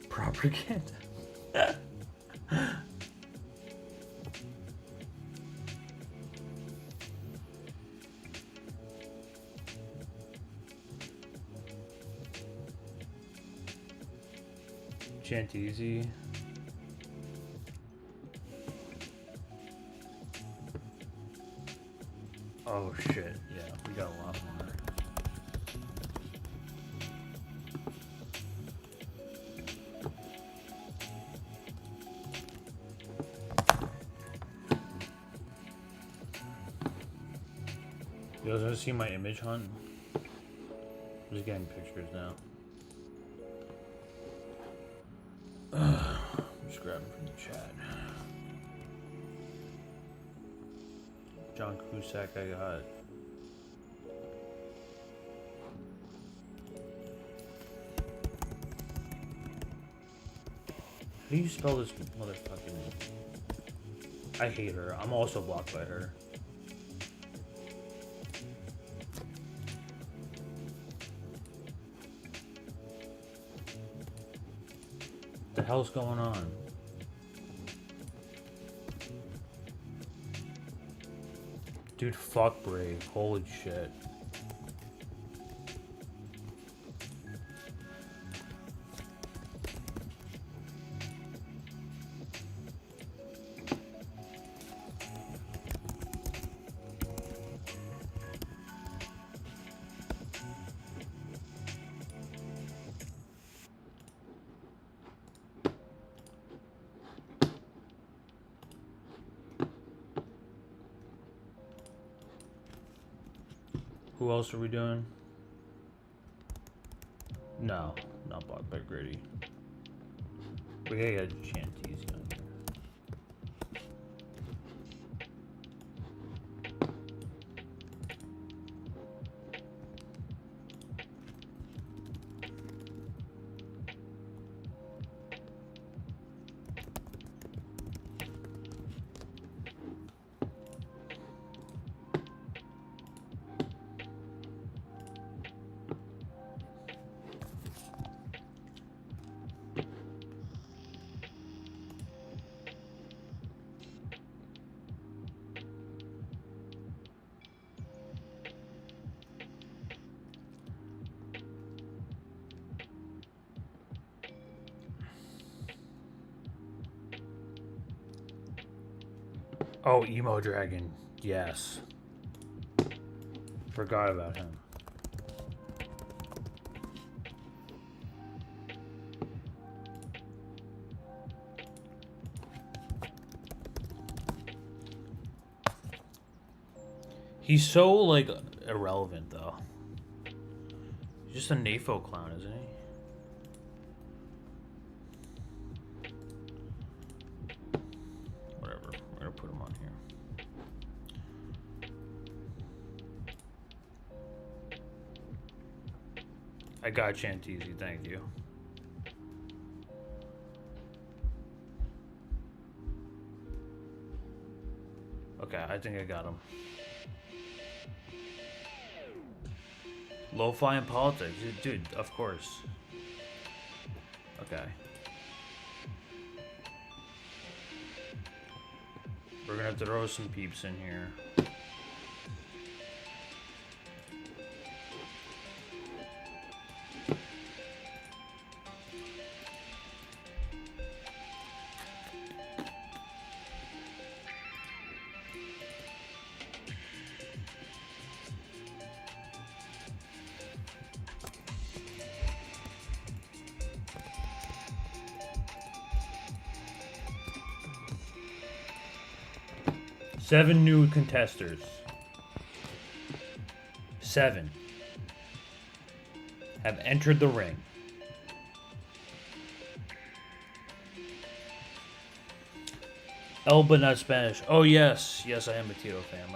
Propaganda. Chanteezy. Oh shit, yeah, we got a lot more. You guys want to see my image hunt? I'm just getting pictures now. I'm just grabbing from the chat. John Cusack, I got. do you spell this motherfucking... I hate her. I'm also blocked by her. What the hell's going on? Dude, fuck Brave. Holy shit. Who else are we doing? No, not blocked by Gritty. We gotta get Chanteezy on here. Oh, Emo Dragon. Yes. Forgot about him. He's so, like, irrelevant, though. He's just a NAFO clown, isn't he? Whatever. We're gonna put him on here. I got Chanteezy, thank you. Okay, I think I got him. Lo-fi and politics, dude, of course. Okay. We're gonna have to throw some peeps in here. Seven new contesters. 7 have entered the ring. Elba, not Spanish. Oh yes, yes, I am a Tito fan.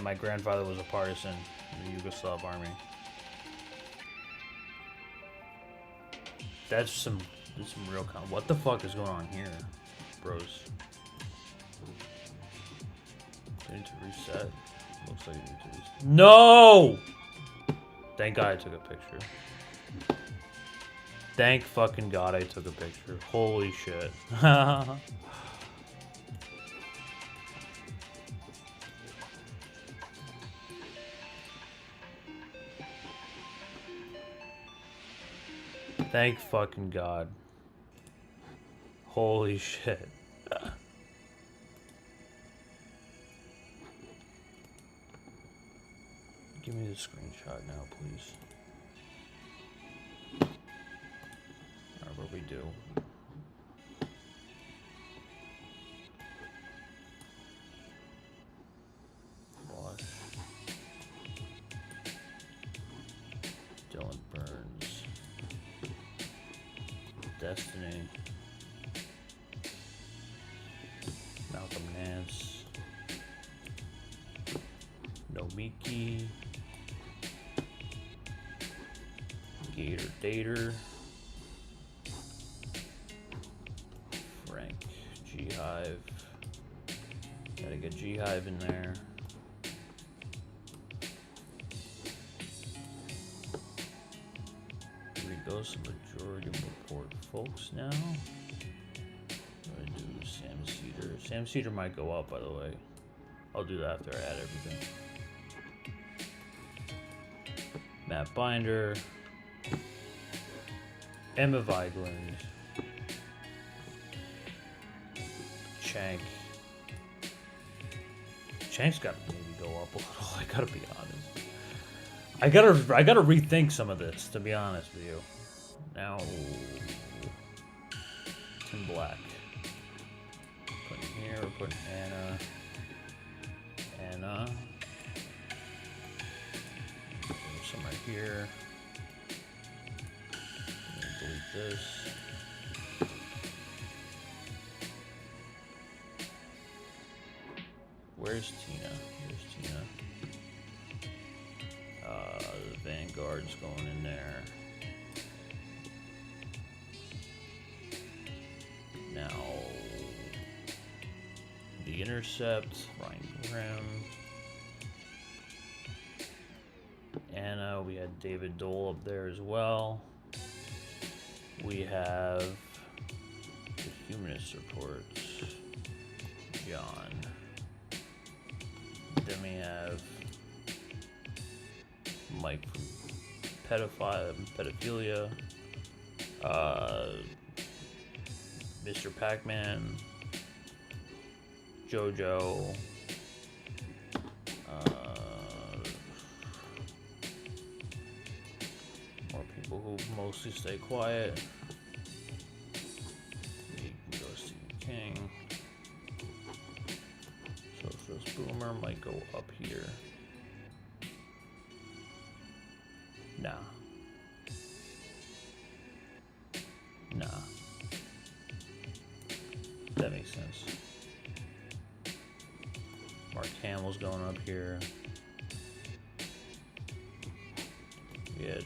My grandfather was a partisan in the Yugoslav army. That's some real What the fuck is going on here, bros? Need to reset. Looks like you need to reset. No! Thank God I took a picture. Thank fucking God I took a picture. Holy shit. Thank fucking God. Holy shit. Give me the screenshot now, please. Alright, what do we do? Wash. Dylan Burns. Destiny. Malcolm Nance. Nomiki. Gator Dater. Hive. Gotta get G Hive in there. Here goes the majority report folks now. I'm gonna do Sam Cedar. Sam Cedar might go up, by the way. I'll do that after I add everything. Matt Binder. Emma Vigeland. Shank. Shank's got to maybe go up a little. I gotta be honest. I gotta rethink some of this, to be honest with you. Now, Tim Black. Putting here, we're putting Anna. Anna. Some right here. Delete this. Where's Tina? Here's Tina. The Vanguard's going in there. Now, the Intercept, Ryan Grimm. Anna, we had David Dole up there as well. We have the Humanist Reports, John. Then we have Mike from Pedophilia, Mr. Pac-Man, JoJo, more people who mostly stay quiet. We can go Stephen King. Socialist Boomer might go up here. Nah. Nah. That makes sense. Mark Hamill's going up here. We had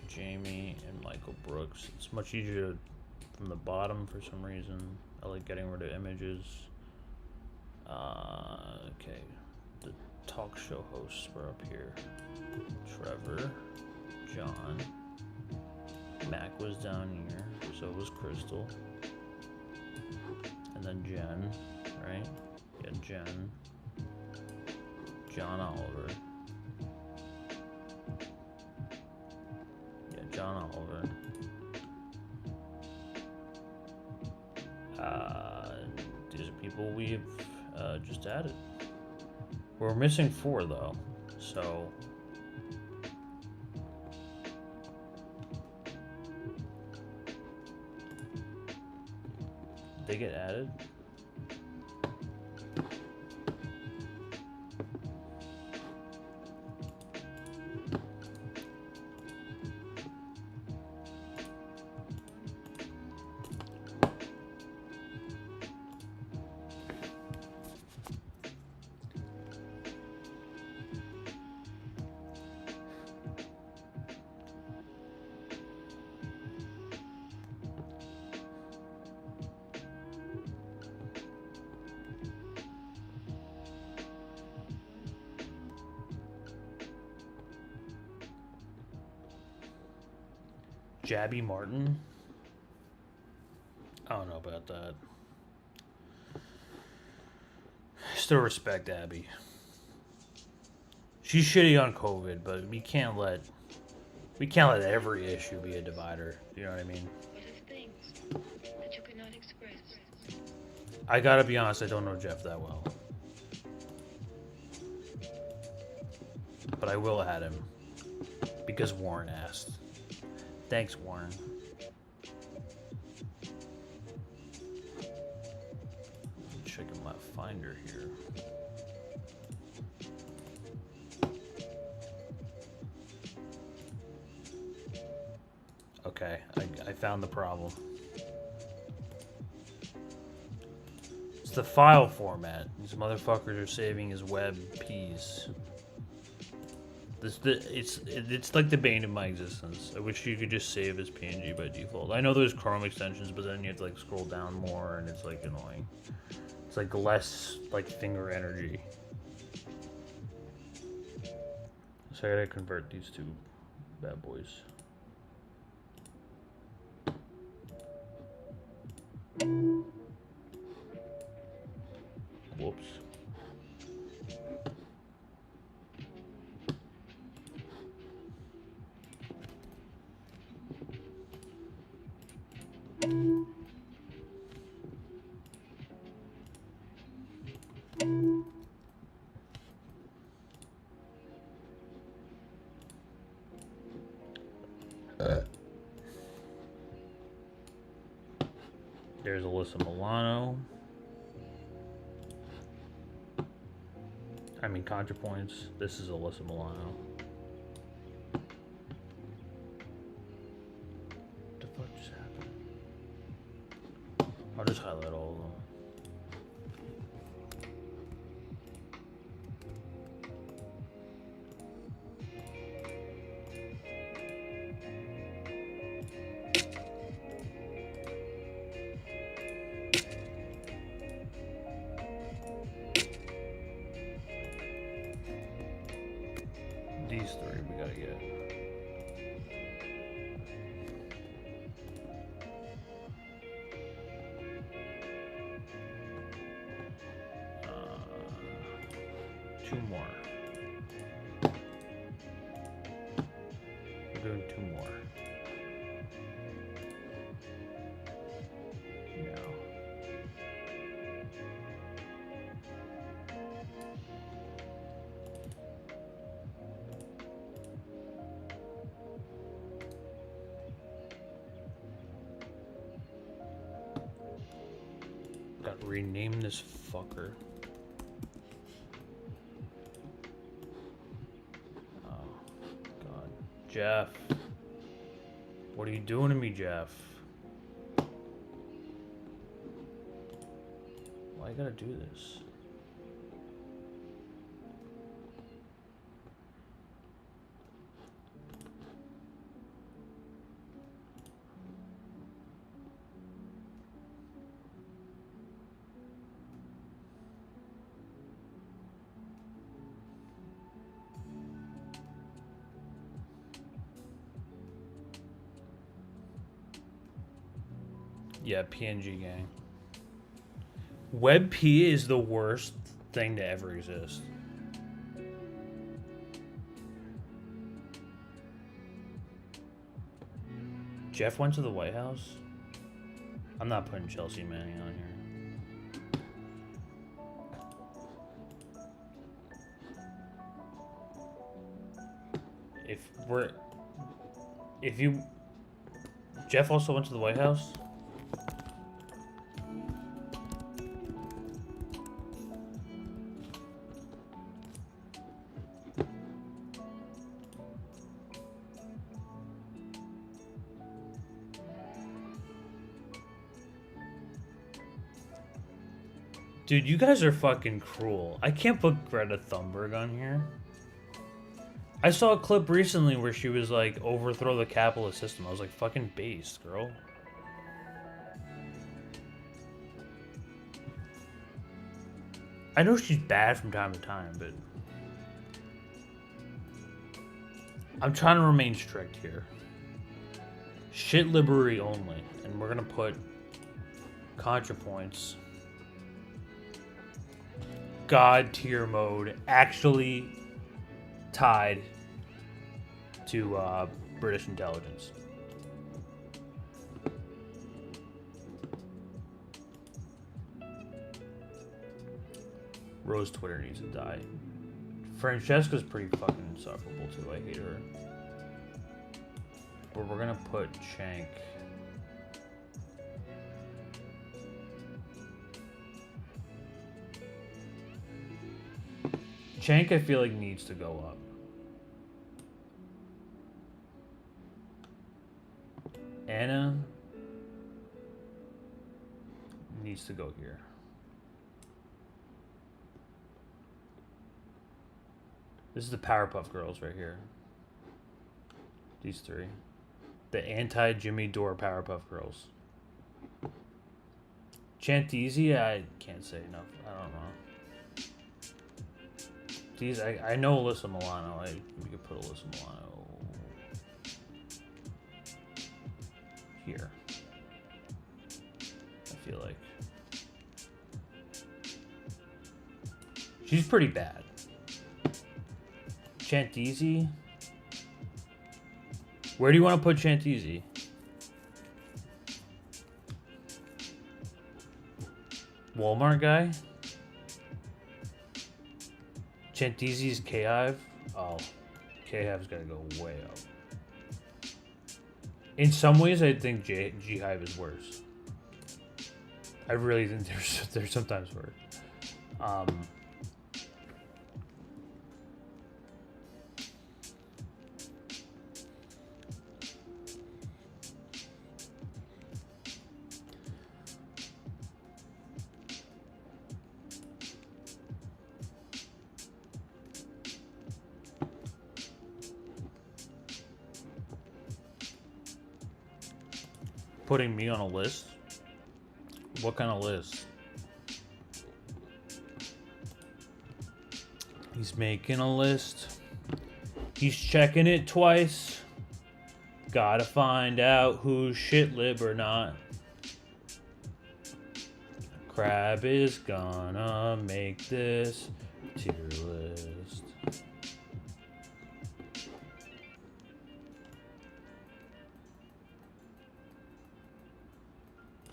Jamie and Michael Brooks. It's much easier from the bottom for some reason. I like getting rid of images. Okay, the talk show hosts were up here. Trevor, John, Mac was down here, so was Crystal. And then Jen, right? Yeah, Jen. John Oliver. Yeah, John Oliver. These are people we've just added. We're missing 4 though, so they get added. Jabby Martin? I don't know about that. Still respect Abby. She's shitty on COVID, but we can't let every issue be a divider. You know what I mean? That you cannot express. I gotta be honest, I don't know Jeff that well. But I will add him. Because Warren asked. Thanks, Warren. Checking my Finder here. Okay, I found the problem. It's the file format. These motherfuckers are saving as web Ps. It's like the bane of my existence. I wish you could just save as PNG by default. I know there's Chrome extensions, but then you have to like scroll down more, and it's like annoying. It's like less like finger energy. So I gotta convert these two bad boys. Whoops. There's Alyssa Milano. I mean, ContraPoints. This is Alyssa Milano. What the fuck just happened? I'll just highlight all of them. These three we gotta get. Two more. We're doing two more. No. Gotta rename this fucker. Jeff. What are you doing to me, Jeff? Why you gotta do this? Yeah, PNG gang. WebP is the worst thing to ever exist. Jeff went to the White House? I'm not putting Chelsea Manning on here. Jeff also went to the White House? Dude, you guys are fucking cruel. I can't put Greta Thunberg on here. I saw a clip recently where she was like, overthrow the capitalist system. I was like, fucking based, girl. I know she's bad from time to time, but I'm trying to remain strict here. Shitlibbery only. And we're gonna put ContraPoints. God tier mode actually tied to British intelligence. Rose Twitter needs to die. Francesca's pretty fucking insufferable too. I hate her. But we're gonna put Shank. Shank, I feel like, needs to go up. Anna needs to go here. This is the Powerpuff Girls right here. These three. The anti-Jimmy Dore Powerpuff Girls. Chanteezy, I can't say enough. I don't know. These, I know Alyssa Milano. We could put Alyssa Milano here. I feel like. She's pretty bad. Chanteezy. Where do you want to put Chanteezy? Walmart guy? Chanteezy's K-Hive? Oh, K-Hive's gotta go way up. In some ways, I think G-Hive is worse. I really think they're sometimes worse. Putting me on a list? What kind of list? He's making a list. He's checking it twice. Gotta find out who's shitlib or not. Crab is gonna make this tier list.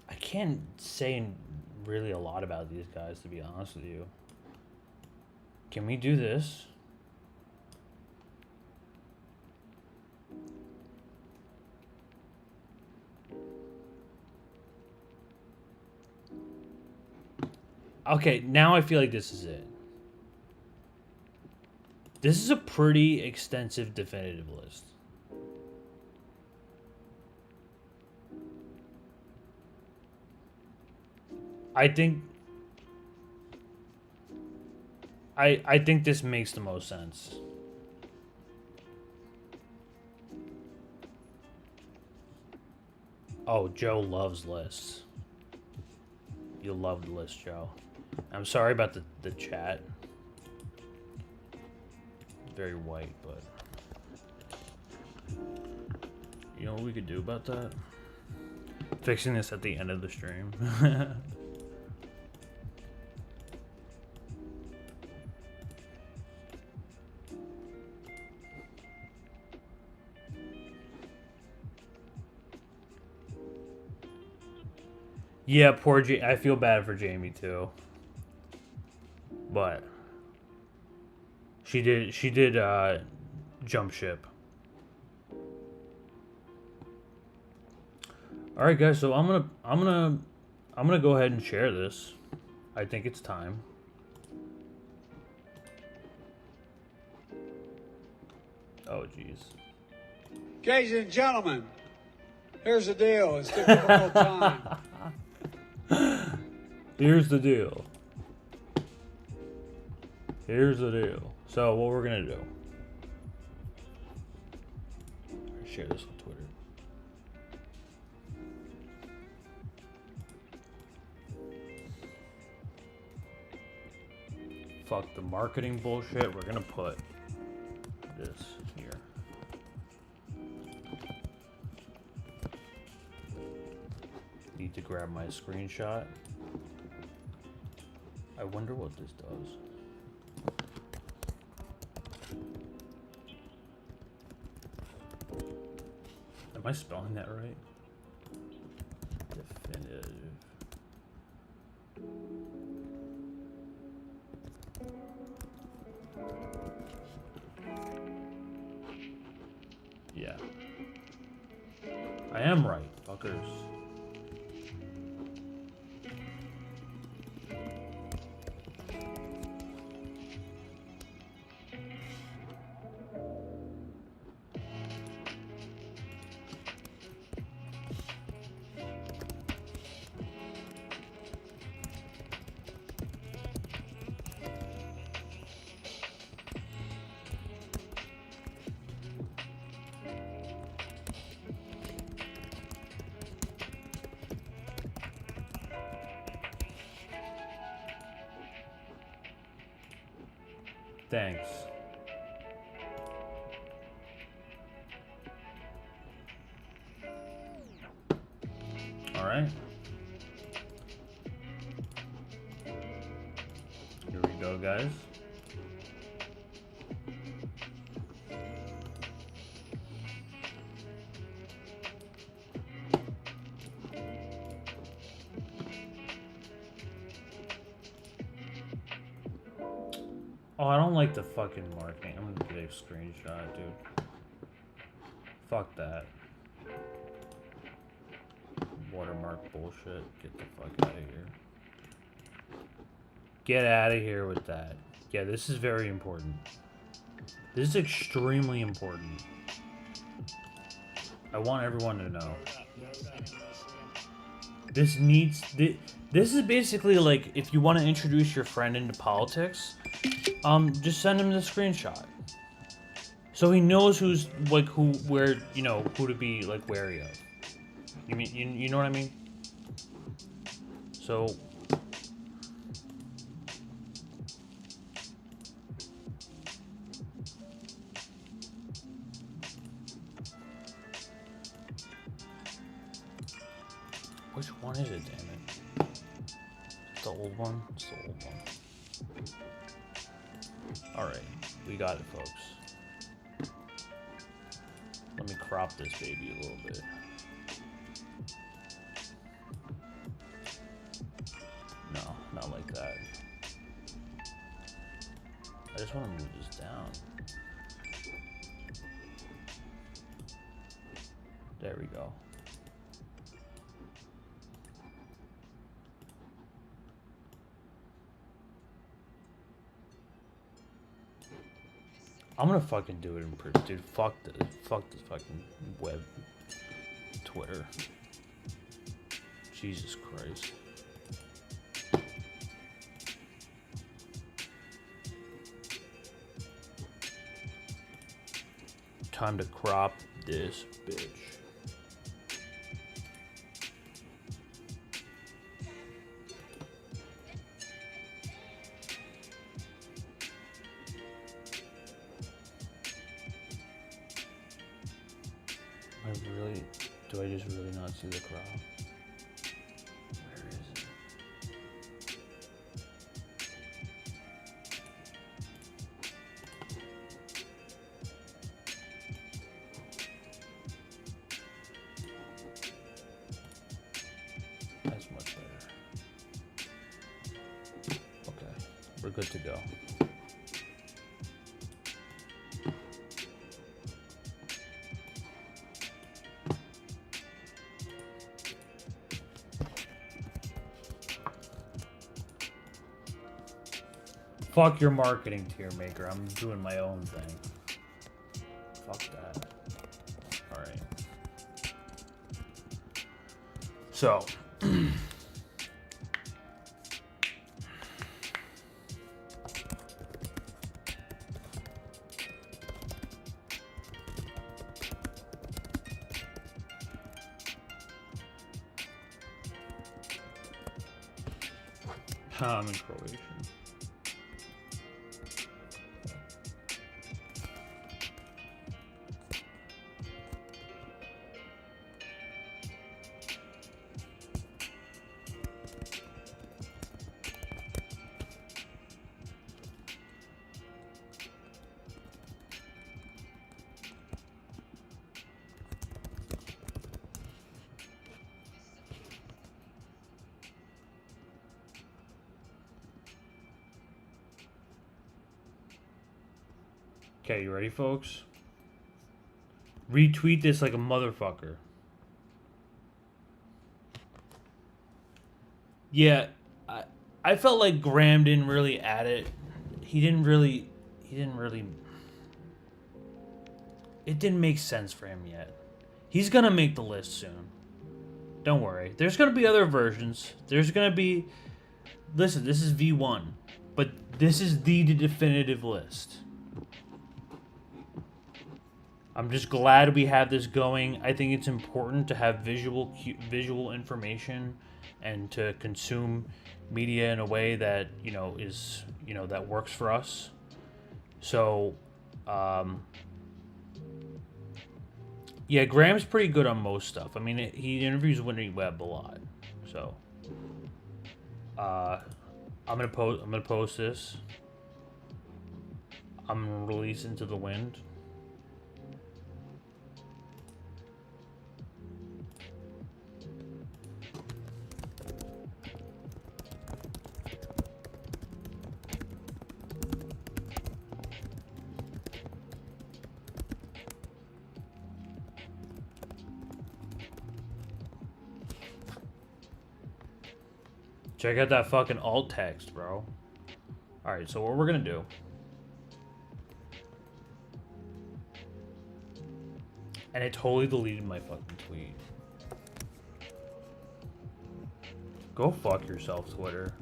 I can't say really a lot about these guys, to be honest with you. Can we do this? Okay, now I feel like this is it. This is a pretty extensive definitive list. I think this makes the most sense. Oh, Joe loves lists. You love the list, Joe. I'm sorry about the chat. It's very white, but you know what we could do about that? Fixing this at the end of the stream. Yeah, poor I feel bad for Jamie too. But she did jump ship. All right, guys, so I'm gonna go ahead and share this. I think it's time. Oh, jeez. Ladies and gentlemen, here's the deal. It's a difficult time. Here's the deal. Here's the deal. So what we're gonna do? Share this on Twitter. Fuck the marketing bullshit. We're gonna put this here. Need to grab my screenshot. I wonder what this does. Am I spelling that right? Definitive. Yeah. I am right, fuckers. Thanks. All right. Here we go, guys. Oh, I don't like the fucking marking. I'm gonna get a screenshot, dude. Fuck that. Watermark bullshit. Get the fuck out of here. Get out of here with that. Yeah, this is very important. This is extremely important. I want everyone to know. This needs... This is basically like, if you want to introduce your friend into politics, just send him the screenshot. So he knows who's, like, where, you know, who to be, like, wary of. You mean, you know what I mean? So... Which one is it, damn it? The old one? It's the old one. Alright, we got it, folks. Let me crop this baby a little bit. No, not like that. I just want to move this down. There we go. I'm gonna fucking do it in person, dude. Fuck this fucking web, Twitter. Jesus Christ. Time to crop this bitch. Do I just really not see the crop? Where is it? That's much better. Okay, we're good to go. Fuck your marketing tier maker. I'm doing my own thing. Fuck that. Alright. So. I'm in Croatian. Okay, you ready, folks? Retweet this like a motherfucker. Yeah, I felt like Graham didn't really add it. He didn't really... It didn't make sense for him yet. He's gonna make the list soon. Don't worry. There's gonna be other versions. There's gonna be... Listen, this is V1. But this is the definitive list. I'm just glad we have this going. I think it's important to have visual information and to consume media in a way that, you know, is, you know, that works for us. So, yeah, Graham's pretty good on most stuff. I mean, he interviews Whitney Webb a lot. So, I'm gonna post this. I'm gonna release Into the Wind. Check out that fucking alt text, bro. Alright, so what we're gonna do. And it totally deleted my fucking tweet. Go fuck yourself, Twitter.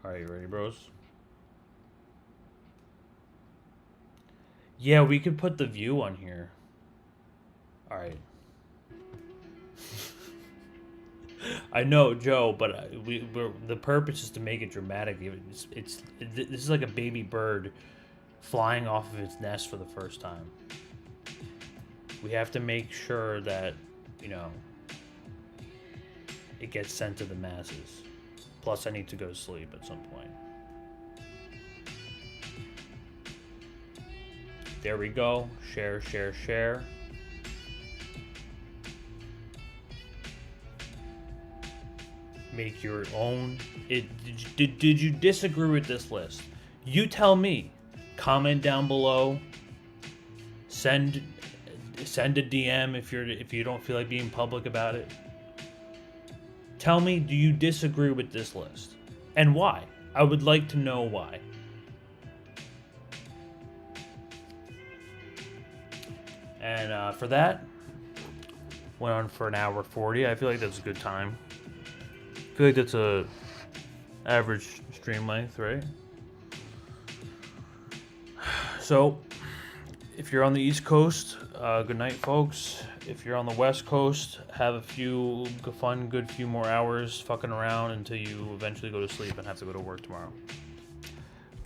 Alright, you ready, bros? Yeah, we could put the view on here. Alright. I know, Joe, but the purpose is to make it dramatic. This is like a baby bird flying off of its nest for the first time. We have to make sure that, you know, it gets sent to the masses. Plus, I need to go to sleep at some point. There we go. Share, share, share. Make your own. Did you disagree with this list? You tell me. Comment down below. Send a DM if you don't feel like being public about it. Tell me, do you disagree with this list? And why? I would like to know why. And for that, went on for an hour 40. I feel like that's a good time. I feel like that's a average stream length, right? So, if you're on the East Coast, good night, folks. If you're on the West Coast, have a few good few more hours fucking around until you eventually go to sleep and have to go to work tomorrow.